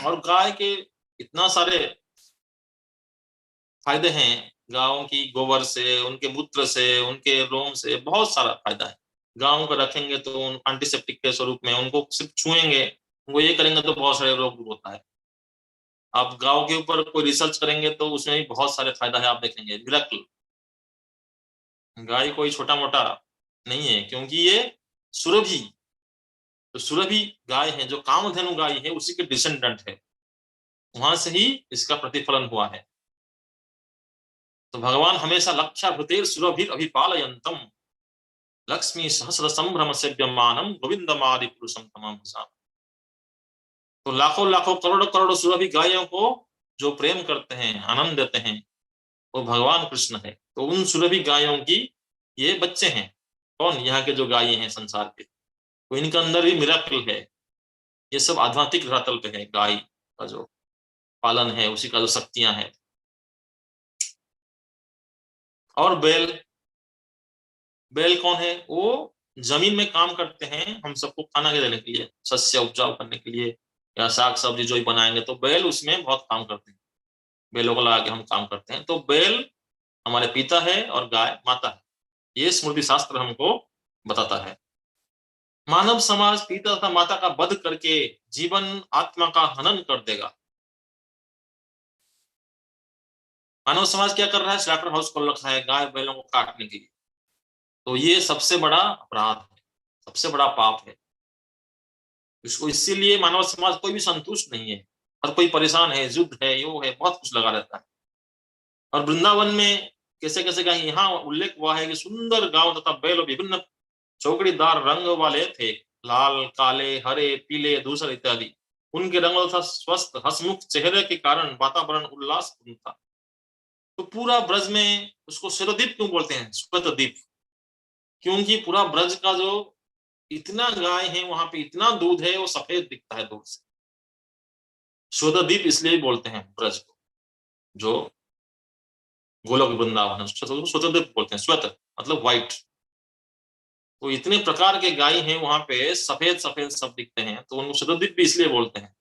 और गाय के इतना सारे फायदे हैं। गायों की गोबर से, उनके मूत्र से, उनके रोम से बहुत सारा फायदा है। गायों को रखेंगे तो एंटीसेप्टिक के स्वरूप में, उनको सिर्फ छुएंगे, उनको ये करेंगे तो बहुत सारे रोग दूर होता है। आप गाँव के ऊपर कोई रिसर्च करेंगे तो उसमें भी बहुत सारे फायदा है, आप देखेंगे मिरेकल। गाय कोई छोटा मोटा नहीं है, क्योंकि ये सुरभि, तो सुरभि गाय है, जो कामधेनु गाय है, उसी के डिसेंडेंट है। वहां से ही इसका प्रतिफलन हुआ है। तो भगवान हमेशा लक्षाभृतेर सुरभिर अभिपालयंतम लक्ष्मी सहस्र संभ्रम सेव्यमानम गोविंदमादि पुरुषम तमाम भजामि। तो लाखों लाखों करोड़ों करोड़ों सुरभि गायों को जो प्रेम करते हैं, आनंद देते हैं, वो भगवान कृष्ण है। तो उन सुरभि गायों की ये बच्चे हैं। कौन? यहाँ के जो गाय हैं संसार के, तो इनके अंदर भी मिराकल है। ये सब आध्यात्मिक धरातल पे है। गाय का जो पालन है, उसी का जो शक्तियां हैं। और बैल, बैल कौन है? वो जमीन में काम करते हैं हम सबको खाना के देने के लिए, शस्य उपजाऊ करने के लिए, या साग सब्जी जो ही बनाएंगे, तो बैल उसमें बहुत काम करते हैं। बैलों को लगा के हम काम करते हैं। तो बैल हमारे पिता है और गाय माता है, ये स्मृति शास्त्र हमको बताता है। मानव समाज पिता तथा माता का वध करके जीवन आत्मा का हनन कर देगा। मानव समाज क्या कर रहा है? स्लैटर हाउस खोल रखा है गाय बैलों को काटने के लिए। तो ये सबसे बड़ा अपराध है, सबसे बड़ा पाप है। इसको इसीलिए मानव समाज कोई भी संतुष्ट नहीं है, हर कोई परेशान है, युद्ध है, यो है, बहुत कुछ लगा रहता है। और वृंदावन में कैसे कैसे का यहाँ उल्लेख हुआ है कि सुंदर गांव तथा बैल विभिन्न चौकड़ीदार रंग वाले थे, लाल, काले, हरे, पीले, धूसर इत्यादि। उनके रंग तथा स्वस्थ हसमुख चेहरे के कारण वातावरण उल्लासपूर्ण था। तो पूरा ब्रज में उसको श्वेतद्वीप क्यों बोलते हैं? श्वेतद्वीप, क्योंकि पूरा ब्रज का जो इतना गाय है, वहां पे इतना दूध है, वो सफेद दिखता है दूर से। श्वेतद्वीप इसलिए भी बोलते हैं ब्रज को, जो गोलोक वृंदावन है, श्वेतद्वीप बोलते हैं। श्वेत मतलब व्हाइट। तो इतने प्रकार के गाय हैं वहां पे, सफेद सफेद सब दिखते हैं, तो उनको श्वेतद्वीप भी इसलिए बोलते हैं।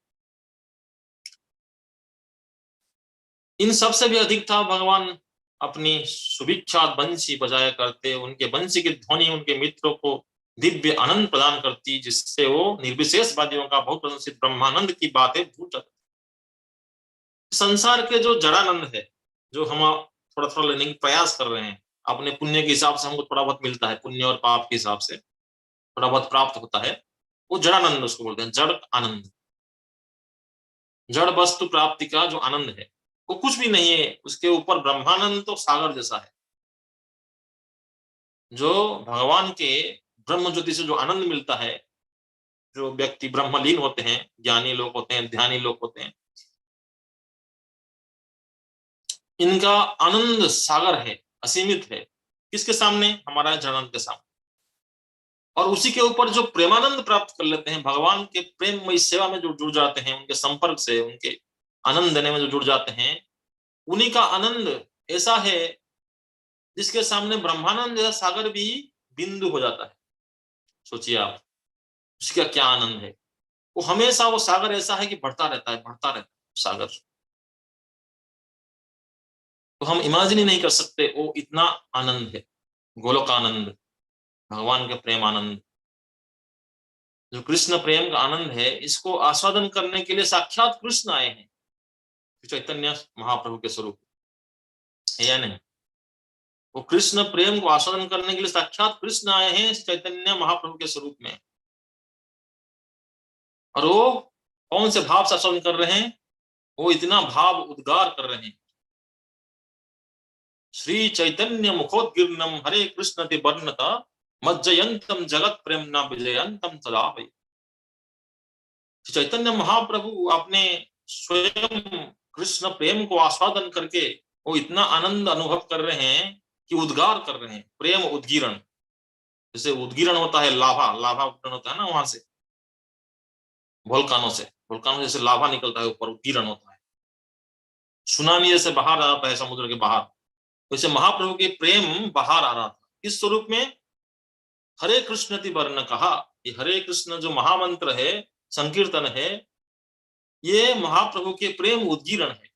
इन सबसे भी अधिक था भगवान अपनी सुविख्यात बंसी बजाया करते, उनके बंसी की ध्वनि उनके मित्रों को दिव्य आनंद प्रदान करती, जिससे वो निर्विशेषवादियों का बहुत प्रशंसित ब्रह्मानंद की बातें भूल जाते। संसार के जो जड़ानंद है, जो हम थोड़ा थोड़ा लेने की प्रयास कर रहे हैं, अपने पुण्य के हिसाब से हमको थोड़ा बहुत मिलता है, पुण्य और पाप के हिसाब से थोड़ा बहुत प्राप्त होता है, वो जड़ानंद उसको बोलते हैं, जड़ आनंद। जड़ वस्तु प्राप्ति का जो आनंद है वो कुछ भी नहीं है, उसके ऊपर ब्रह्मानंद तो सागर जैसा है। जो भगवान के ब्रह्म ज्योति से जो आनंद मिलता है, जो व्यक्ति ब्रह्मलीन होते हैं, ज्ञानी लोग होते हैं, ध्यानी लोग होते हैं, इनका आनंद सागर है, असीमित है। किसके सामने? हमारा जड़ानंद के सामने। और उसी के ऊपर जो प्रेमानंद प्राप्त कर लेते हैं, भगवान के प्रेममयी सेवा में जो जुड़ जाते हैं, उनके संपर्क से, उनके आनंद देने में जो जुड़ जाते हैं, उन्हीं का आनंद ऐसा है जिसके सामने ब्रह्मानंद जैसा सागर भी बिंदु हो जाता है। सोचिए आप, उसका क्या आनंद है। वो हमेशा वो सागर ऐसा है कि बढ़ता रहता है, बढ़ता रहता है सागर। तो हम इमेजिन ही नहीं कर सकते वो इतना आनंद है। गोलोक आनंद, भगवान के प्रेम आनंद, जो कृष्ण प्रेम का आनंद है, इसको आस्वादन करने के लिए साक्षात कृष्ण आए हैं, चैतन्य महाप्रभु के स्वरूप है या नहीं? वो कृष्ण प्रेम को आस्वादन करने के लिए साक्षात कृष्ण आए हैं चैतन्य महाप्रभु के स्वरूप में। और वो कौन से भाव से आस्वादन कर रहे हैं? वो इतना भाव उद्गार कर रहे हैं, श्री चैतन्य मुखोद्गीर्णम हरे कृष्ण ते वर्णता मज्जयंतम जगत प्रेम न विजयंतम सदा वै। चैतन्य महाप्रभु अपने स्वयं कृष्ण प्रेम को आस्वादन करके वो इतना आनंद अनुभव कर रहे हैं कि उद्गार कर रहे हैं, प्रेम उद्गीरण। जैसे उद्गीरण होता है, लाभा लाभा उद्गीरण होता है ना, वहां से वोल्कानों से, वोल्कानों जैसे लाभा निकलता है ऊपर, उद्गीरण होता है। सुनामी जैसे बाहर आता है समुद्र के बाहर, वैसे महाप्रभु के प्रेम बाहर आ रहा था। किस स्वरूप में? हरे कृष्ण ति वर्ण कहा। ये हरे कृष्ण जो महामंत्र है, संकीर्तन है, ये महाप्रभु के प्रेम उद्गीरण है।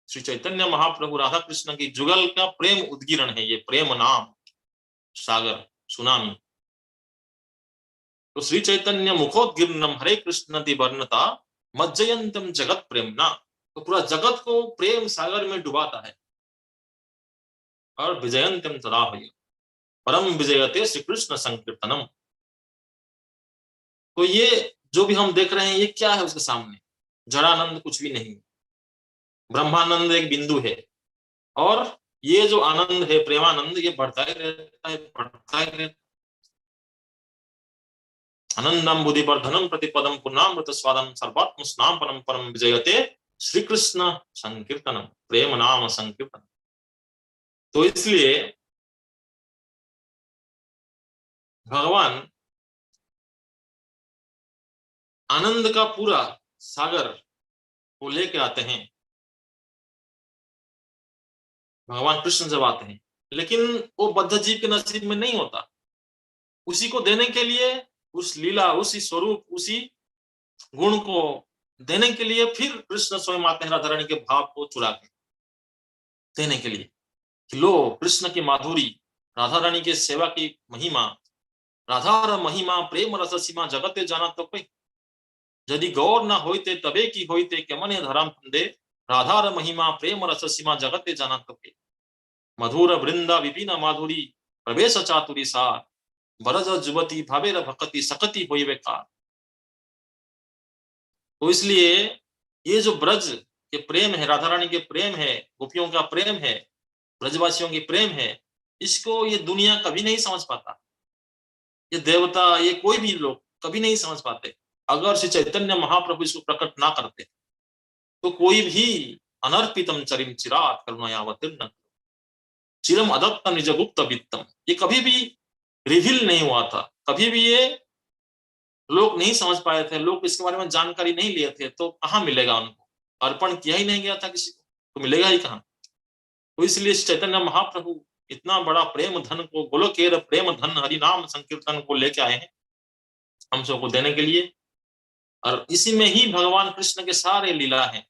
श्री चैतन्य महाप्रभु राधा कृष्ण की जुगल का प्रेम उद्गीरण है ये प्रेम नाम सागर, सुनामी। तो श्री चैतन्य मुखोद्गीर्णम हरे कृष्ण ति वर्णता मज्जयंतम जगत प्रेमना, तो पूरा जगत को प्रेम सागर में डुबाता है। और विजयंतम सदा भैया परम विजयते श्री कृष्ण संकीर्तनम। तो ये जो भी हम देख रहे हैं, ये क्या है उसके सामने? जड़ानंद कुछ भी नहीं, ब्रह्मानंद एक बिंदु है। और ये जो आनंद है, प्रेमानंद, ये बढ़ता ही रहता है, बढ़ता ही रहता है। आनंदम बुद्धिवर्धनम प्रतिपदम पुण्यमृत स्वादम सर्वात्म स्नाम परम परम विजयते श्री कृष्ण संकीर्तनम, प्रेम नाम संकीर्तन। तो इसलिए भगवान आनंद का पूरा सागर को लेके आते हैं, भगवान कृष्ण जब आते हैं, लेकिन वो बद्ध जीव के नसीब में नहीं होता। उसी को देने के लिए, उस लीला, उसी स्वरूप, उसी गुण को देने के लिए फिर कृष्ण स्वयं आते हैं, राधा रानी के भाव को चुरा के देने के लिए कि लो कृष्ण की माधुरी, राधा रानी के सेवा की महिमा, राधा महिमा प्रेम रस सीमा जगते जाना तो कोई, यदि गौर न होते तबे की होते के मने धराम फंदे, राधार महिमा प्रेम रस सीमा जगते जाना तो कोई, मधुर वृंदा विपिन माधुरी प्रवेश चातुरी सार, बरज जुबती भावेर भक्ति सकती होइवे कार। तो इसलिए ये जो ब्रज के प्रेम है, राधा रानी के प्रेम है, गोपियों का प्रेम है, ब्रजवासियों की प्रेम है, इसको ये दुनिया कभी नहीं समझ पाता। ये देवता, ये कोई भी लोग कभी नहीं समझ पाते। अगर श्री चैतन्य महाप्रभु इसको प्रकट ना करते तो कोई भी अनर्पितम चरिम चिरात करुणायावतीर्ण चिरम अदत्त निज गुप्त वित्तम, ये कभी भी रिवील नहीं हुआ था, कभी भी ये लोग नहीं समझ पाए थे, लोग इसके बारे में जानकारी नहीं लिए थे, तो कहाँ मिलेगा उनको? अर्पण किया ही नहीं गया था किसी को, तो मिलेगा ही कहाँ? तो इसलिए चैतन्य महाप्रभु इतना बड़ा प्रेम धन को, गोलोकेर प्रेम धन हरि नाम संकीर्तन को लेके आए हैं हम सबको देने के लिए। और इसी में ही भगवान कृष्ण के सारे लीला हैं,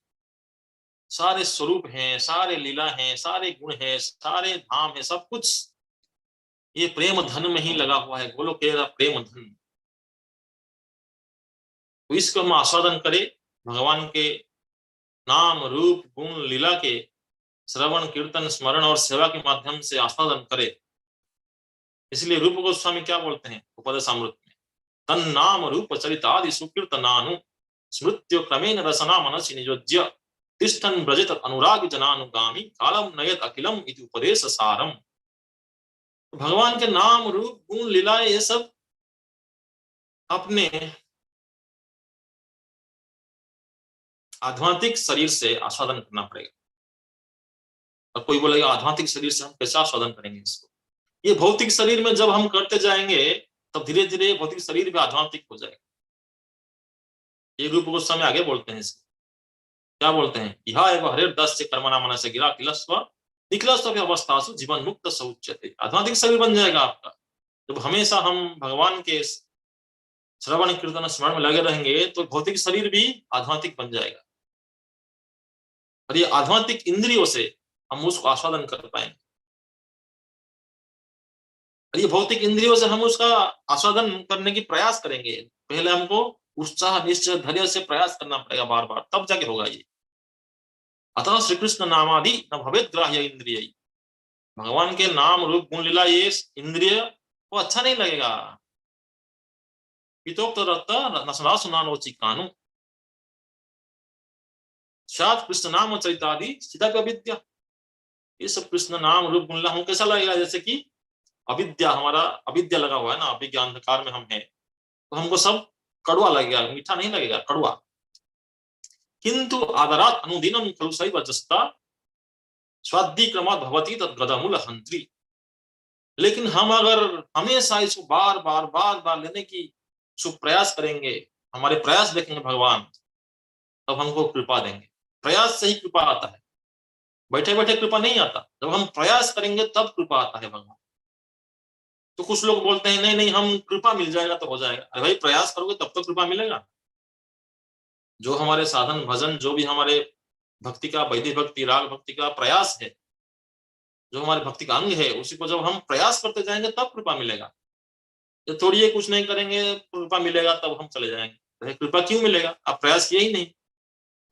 सारे स्वरूप हैं, सारे लीला हैं, सारे गुण हैं, सारे धाम है, सब कुछ ये प्रेम धन में ही लगा हुआ है, गोलोक कह रहा प्रेम धन। तो इसको हम आस्वादन करें, भगवान के नाम रूप गुण लीला के श्रवण कीर्तन स्मरण और सेवा के माध्यम से आस्वादन करें। इसलिए रूप गोस्वामी क्या बोलते हैं उपदेशामृत में, तन नाम रूप चरितादि सुकीर्तनानु स्मृत्यो क्रमेण रसना मनसि नियोज्य तिष्ठन् व्रजत अनुराग जनानुगामी कालम नयत अखिलम इति उपदेश सारम। भगवान के नाम रूप गुण लीला ये सब अपने आध्यात्मिक शरीर से आस्वादन करना पड़ेगा। और कोई बोलेगा आध्यात्मिक शरीर से हम कैसे आस्वादन करेंगे इसको? ये भौतिक शरीर में जब हम करते जाएंगे तब धीरे धीरे भौतिक शरीर भी आध्यात्मिक हो जाएगा। ये रूप गोस्वामी आगे बोलते हैं इसको, क्या बोलते हैं, इहा एव हरेर दस से कर्मणा मन से गिरा किलस्व निखिलस्व अवस्थासु जीवन मुक्त सौच्यते। आध्यात्मिक शरीर बन जाएगा आपका जब हमेशा हम भगवान के श्रवण कीर्तन स्मरण में लगे रहेंगे, तो भौतिक शरीर भी आध्यात्मिक बन जाएगा और ये आध्यात्मिक इंद्रियों से हम उसको आस्वादन कर पाएंगे। और ये भौतिक इंद्रियों से हम उसका आस्वादन करने की प्रयास करेंगे। पहले हमको उत्साह निश्चय धैर्य से प्रयास करना पड़ेगा बार बार, तब जाके होगा ये। अतः श्री कृष्ण नामादि न भवेद ग्राह्य इंद्रिय। भगवान के नाम रूप गुण लीला ये इंद्रिय को अच्छा नहीं लगेगा। पितोक्त नसना सुनानोचि कानु सात कृष्ण नाम चरितादि सीधा अविद्या। ये सब कृष्ण नाम रूप गुण लीला हम कैसा लगेगा, जैसे कि अविद्या, हमारा अविद्या लगा हुआ है ना, अविज्ञान अंधकार में हम हैं, तो हमको सब कड़वा लगेगा, मीठा नहीं लगेगा, कड़वा। किंतु आदरात अनुदिनम खलु सैव वजस्ता स्वादिक्रमात् भवति तद्गदमूल हंत्री। लेकिन हम अगर हमेशा इसको बार बार बार बार लेने की प्रयास करेंगे, हमारे प्रयास देखेंगे भगवान, तब हमको कृपा देंगे। प्रयास से ही कृपा आता है, बैठे बैठे कृपा नहीं आता। जब हम प्रयास करेंगे तब कृपा आता है भगवान। तो कुछ लोग बोलते हैं नहीं नहीं हम कृपा मिल जाएगा तो हो जाएगा। अरे भाई प्रयास करोगे तब तो कृपा मिलेगा। जो हमारे साधन भजन, जो भी हमारे भक्ति का, वैदिक भक्ति राग भक्ति का प्रयास है, जो हमारे भक्ति का अंग है, उसी को जब हम प्रयास करते जाएंगे तब कृपा मिलेगा। जब थोड़ी ये कुछ नहीं करेंगे कृपा मिलेगा तब हम चले जाएंगे। कृपा क्यों मिलेगा? आप प्रयास किए ही नहीं।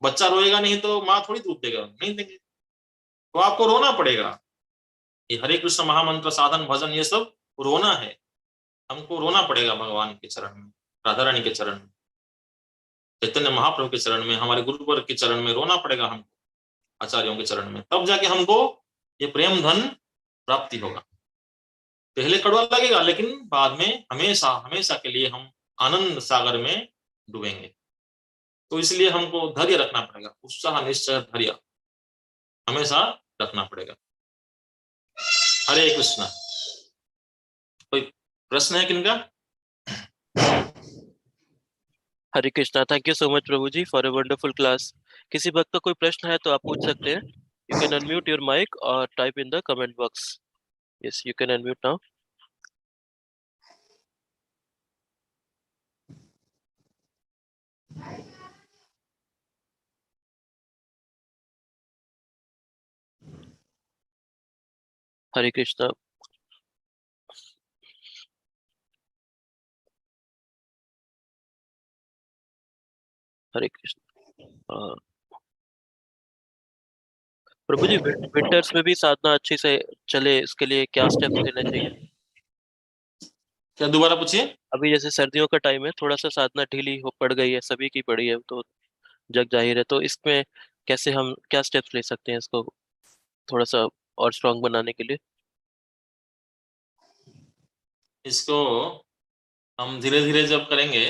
बच्चा रोएगा नहीं तो माँ थोड़ी दूध देगा, नहीं देंगे, तो आपको रोना पड़ेगा। ये हरे कृष्ण महामंत्र साधन भजन ये सब रोना है, हमको रोना पड़ेगा भगवान के चरण में, राधा रानी के चरण में, चैतन्य महाप्रभु के चरण में, हमारे गुरुवर के चरण में रोना पड़ेगा हमको, आचार्यों के चरण में, तब जाके हमको ये प्रेम धन प्राप्ति होगा। पहले कड़वा लगेगा लेकिन बाद में हमेशा हमेशा के लिए हम आनंद सागर में डूबेंगे। तो इसलिए हमको धैर्य रखना पड़ेगा, उत्साह निश्चय धैर्य हमेशा रखना पड़ेगा। हरे कृष्ण। कोई प्रश्न है किनका? Hare Krishna. Thank you so much प्रभु जी फॉर अ वंडरफुल क्लास। किसी भक्त का कोई प्रश्न है तो आप पूछ सकते हैं। You can unmute your mic और type in the comment box. Yes, you can unmute now. Hare Krishna. Hare Krishna. प्रभु जी विंटर्स में भी साधना अच्छे से चले, इसके लिए क्या स्टेप्स लेने चाहिए? क्या दोबारा पूछिए। अभी जैसे सर्दियों का टाइम है, थोड़ा सा साधना ढीली हो पड़ गई है, सभी की पड़ी है, तो जग जाहिर है, तो इसमें कैसे हम क्या स्टेप्स ले सकते हैं इसको थोड़ा सा और स्ट्रांग बनाने के लिए? इसको हम धीरे धीरे जब करेंगे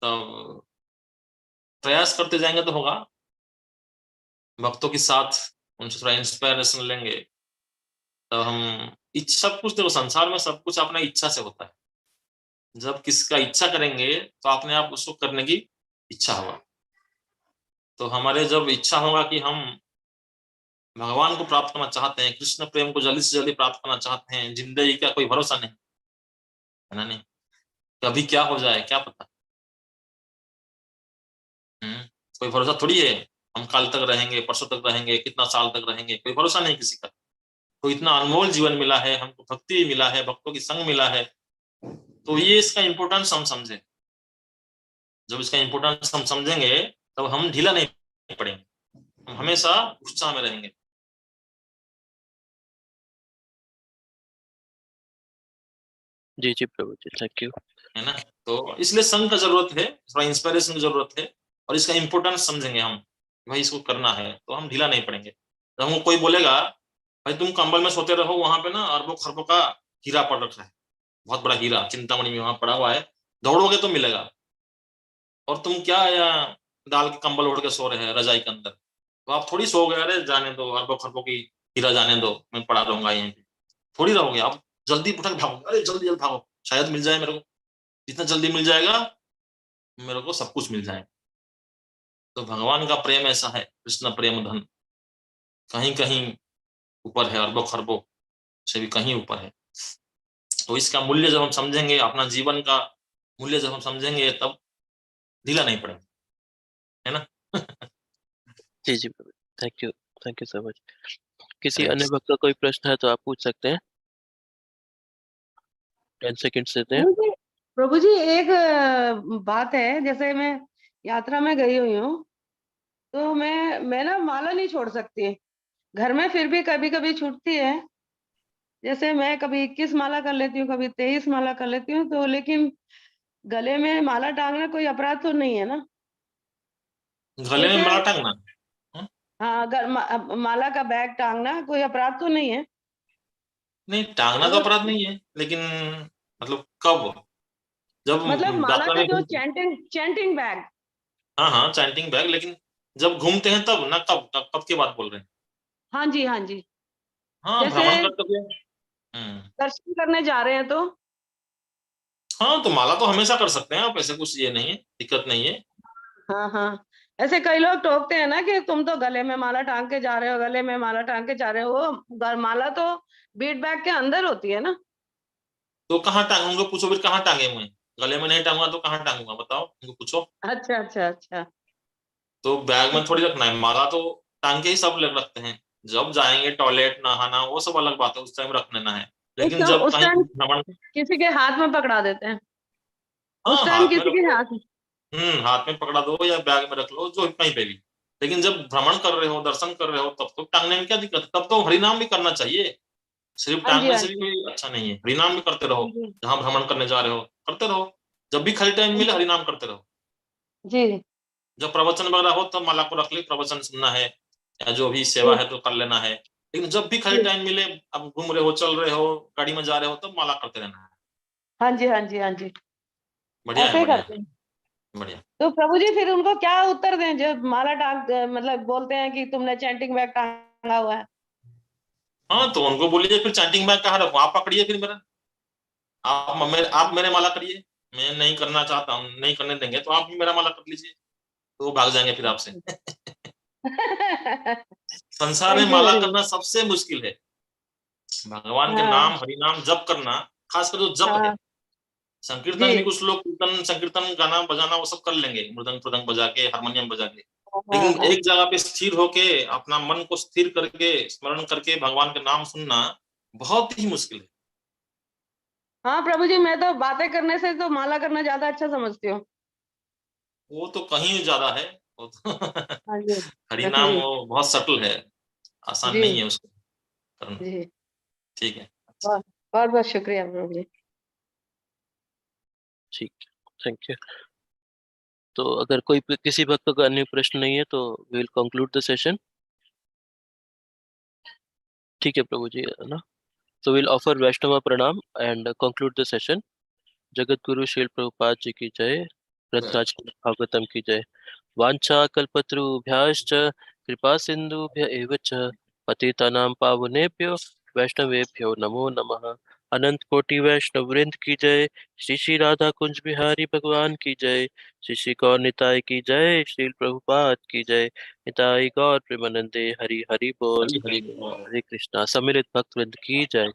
तब प्रयास करते जाएंगे तो होगा। भक्तों के साथ उनसे थोड़ा इंस्पायरेशन लेंगे तब हम इच्छा, सब कुछ देखो संसार में सब कुछ अपना इच्छा से होता है। जब किसका इच्छा करेंगे तो अपने आप उसको करने की इच्छा होगा। तो हमारे जब इच्छा होगा कि हम भगवान को प्राप्त करना चाहते हैं, कृष्ण प्रेम को जल्दी से जल्दी प्राप्त करना चाहते हैं, जिंदगी का कोई भरोसा नहीं है ना, नहीं कभी क्या हो जाए क्या पता। कोई भरोसा थोड़ी है, हम कल तक रहेंगे, परसों तक रहेंगे, कितना साल तक रहेंगे, कोई भरोसा नहीं किसी का। तो इतना अनमोल जीवन मिला है हमको, भक्ति मिला है, भक्तों की संग मिला है, तो ये इसका इम्पोर्टेंस हम समझे। जब इसका इम्पोर्टेंस हम समझेंगे तब हम ढीला नहीं पड़ेंगे, हम हमेशा उत्साह में रहेंगे। जी जी प्रभु जी, थैंक यू। है ना? तो इसलिए संघ का जरूरत है, थोड़ा इंस्पिरेशन की जरूरत है, और इसका इम्पोर्टेंस समझेंगे हम, भाई इसको करना है, तो हम ढीला नहीं पड़ेंगे। जब हमको कोई बोलेगा भाई तुम कंबल में सोते रहो, वहां पे ना अरबों खरबों का हीरा पड़ रखा है, बहुत बड़ा हीरा चिंतामणि में वहां पड़ा हुआ है, दौड़ोगे तो मिलेगा, और तुम क्या यहाँ डाल के कंबल ओढ़ के सो रहे हैं रजाई के अंदर, तो आप थोड़ी सो गए, अरे जाने दो अरबों खरबों की हीरा जाने दो, मैं पड़ा रहूंगा यहीं पे, थोड़ी रहोगे आप। जल्दी उठक भागो, अरे जल्दी जल्दी भागो, शायद मिल जाए मेरे को, जितना जल्दी मिल जाएगा मेरे को सब कुछ मिल जाएगा। तो भगवान का प्रेम ऐसा है, कृष्ण प्रेम धन कहीं कहीं ऊपर है, अरबों खरबों से भी कहीं ऊपर है। तो इसका मूल्य जब हम समझेंगे, अपना जीवन का मूल्य जब हम समझेंगे, तब ढीला नहीं पड़ेगा, है ना? जी जी प्रभु, थैंक यू सो मच। किसी हरे अन्य कृष्ण। भक्त का कोई प्रश्न है तो आप पूछ सकते हैं, 10 सेकेंड देते हैं। प्रभु जी, प्रभु जी एक बात है, जैसे मैं यात्रा में गई हुई हूँ, तो मैं ना माला नहीं छोड़ सकती घर में, फिर भी कभी कभी छूटती है। जैसे मैं कभी 21 माला कर लेती हूँ, कभी 23 माला कर लेती हूँ, तो लेकिन गले में माला टांगना कोई अपराध तो नहीं है ना? गले में जैसे माला टांगना? हम्म? हाँ, माला का बैग टांगना कोई अपराध तो नहीं है? नहीं, टांगना तो अगर अपराध नहीं है, लेकिन मतलब कब, जब मतलब माला यात्रा का में जो चैंटिंग चैंटिंग बैग। हाँ हाँ चैंटिंग बैग, लेकिन जब घूमते हैं तब ना, कब की बात बोल रहे हैं? हाँ जी, हाँ जी। हाँ, जैसे भ्रमण करते हुए। दर्शन करने जा रहे हैं तो हाँ, तो माला तो हमेशा कर सकते हैं आप, ऐसे कुछ ये नहीं है, दिक्कत नहीं है। हाँ हाँ, ऐसे कई लोग टोकते हैं ना कि तुम तो गले में माला टांग के जा रहे हो, गले में माला टांग के जा रहे हो। वो माला तो बीट बैग के अंदर होती है ना? तो कहाँ टांगूंगा, पूछो फिर कहाँ टांगे मैं? गले में नहीं टांगूंगा तो कहाँ टांगूंगा, बताओ उनको पूछो। अच्छा अच्छा अच्छा। तो बैग में ठीक है। थोड़ी रखना है, माला तो टांग के ही सब लोग रखते हैं। जब जाएंगे टॉयलेट नहाना वो सब अलग बात है, उस टाइम रख लेना है, लेकिन जब उस कहीं टाइम भ्रमण, किसी के हाथ में पकड़ा देते हैं। उस हाँ टाइम हाथ में किसी रख के लो, हाथ। हाथ में पकड़ा दो या बैग में रख लो, जो कहीं पे भी। लेकिन जब भ्रमण कर रहे हो, दर्शन कर रहे हो, तब तो टांगने में क्या दिक्कत है? तब तो हरिनाम भी करना चाहिए, सिर्फ हाँ जी, टांगने हाँ से भी जी। कोई अच्छा नहीं है, हरिनाम भी करते रहो। जी जहां भ्रमण करने जा रहे हो करते रहो, जब भी खाली टाइम मिले हरिनाम करते रहो। जी जब प्रवचन वगैरह हो तब माला को रख ली, प्रवचन सुनना है या जो भी सेवा जी है तो कर लेना है, लेकिन जब भी खाली जी। टाइम मिले, अब घूम रहे हो, चल रहे हो, गाड़ी में जा रहे हो, तब माला करते रहना है। हाँ जी, हाँ जी, हाँ जी। बढ़िया है, ऐसे ही बढ़िया करते है, हैं। बढ़िया। तो प्रभु जी फिर उनको क्या उत्तर दें जो माला टांग, मतलब बोलते हैं कि तुमने चैंटिंग बैग टांगा हुआ है? हाँ, तो उनको बोलिए फिर चैंटिंग बैग कहाँ रखो, आप पकड़िए फिर मेरा, आप मेरे माला करिए। मैं नहीं करना चाहता हूँ, नहीं करने देंगे तो आप भी मेरा माला कर लीजिए, तो वो भाग जाएंगे फिर आपसे। संसार में thank you Mala very much. करना सबसे मुश्किल है, भगवान के हाँ नाम हरिनाम जप करना, खासकर जो जप है। हाँ संकीर्तन भी जी। कुछ लोग कीर्तन संकीर्तन गाना बजाना वो सब कर लेंगे, मृदंग मृदंग बजा के, हारमोनियम बजा के, हाँ लेकिन हाँ एक जगह पे स्थिर होके अपना मन को स्थिर करके स्मरण करके भगवान के नाम सुनना बहुत ही मुश्किल है। हाँ प्रभु जी, मैं तो बातें करने से तो माला करना ज्यादा अच्छा समझती हूँ। वो तो कहीं ज्यादा है, वो तो हाँ जी, हाँ हरिनाम जी। वो बहुत सटल है, आसान जी नहीं है उसको करना। जी। ठीक है। बहुत बहुत बहुत शुक्रिया प्रभु जी। ठीक, थैंक यू। तो अगर कोई किसी भक्त का अन्य प्रश्न नहीं है तो विल कंक्लूड द सेशन। ठीक है प्रभु जी, है ना? So we'll offer Vaishnava Pranam and conclude the session. Jagat Guru Srila Prabhupada ji की जय, ग्रंथराज भागवतम की जय। वाञ्छा कल्पतरुभ्यश्च कृपा सिन्धुभ्य एव च पतितानां पावनेभ्यो वैष्णवेभ्यो नमो नमः। अनंत कोटि वैष्णव वृंद की जय। श्री श्री राधा कुंज बिहारी भगवान की जय। श्री श्री गौर निताय की जय। श्रील प्रभुपाद की जय। निताय गौर प्रेमानंदे हरि हरि बोल। हरी हरी बोल। हरे कृष्णा। सम्मिलित भक्त वृंद की जय।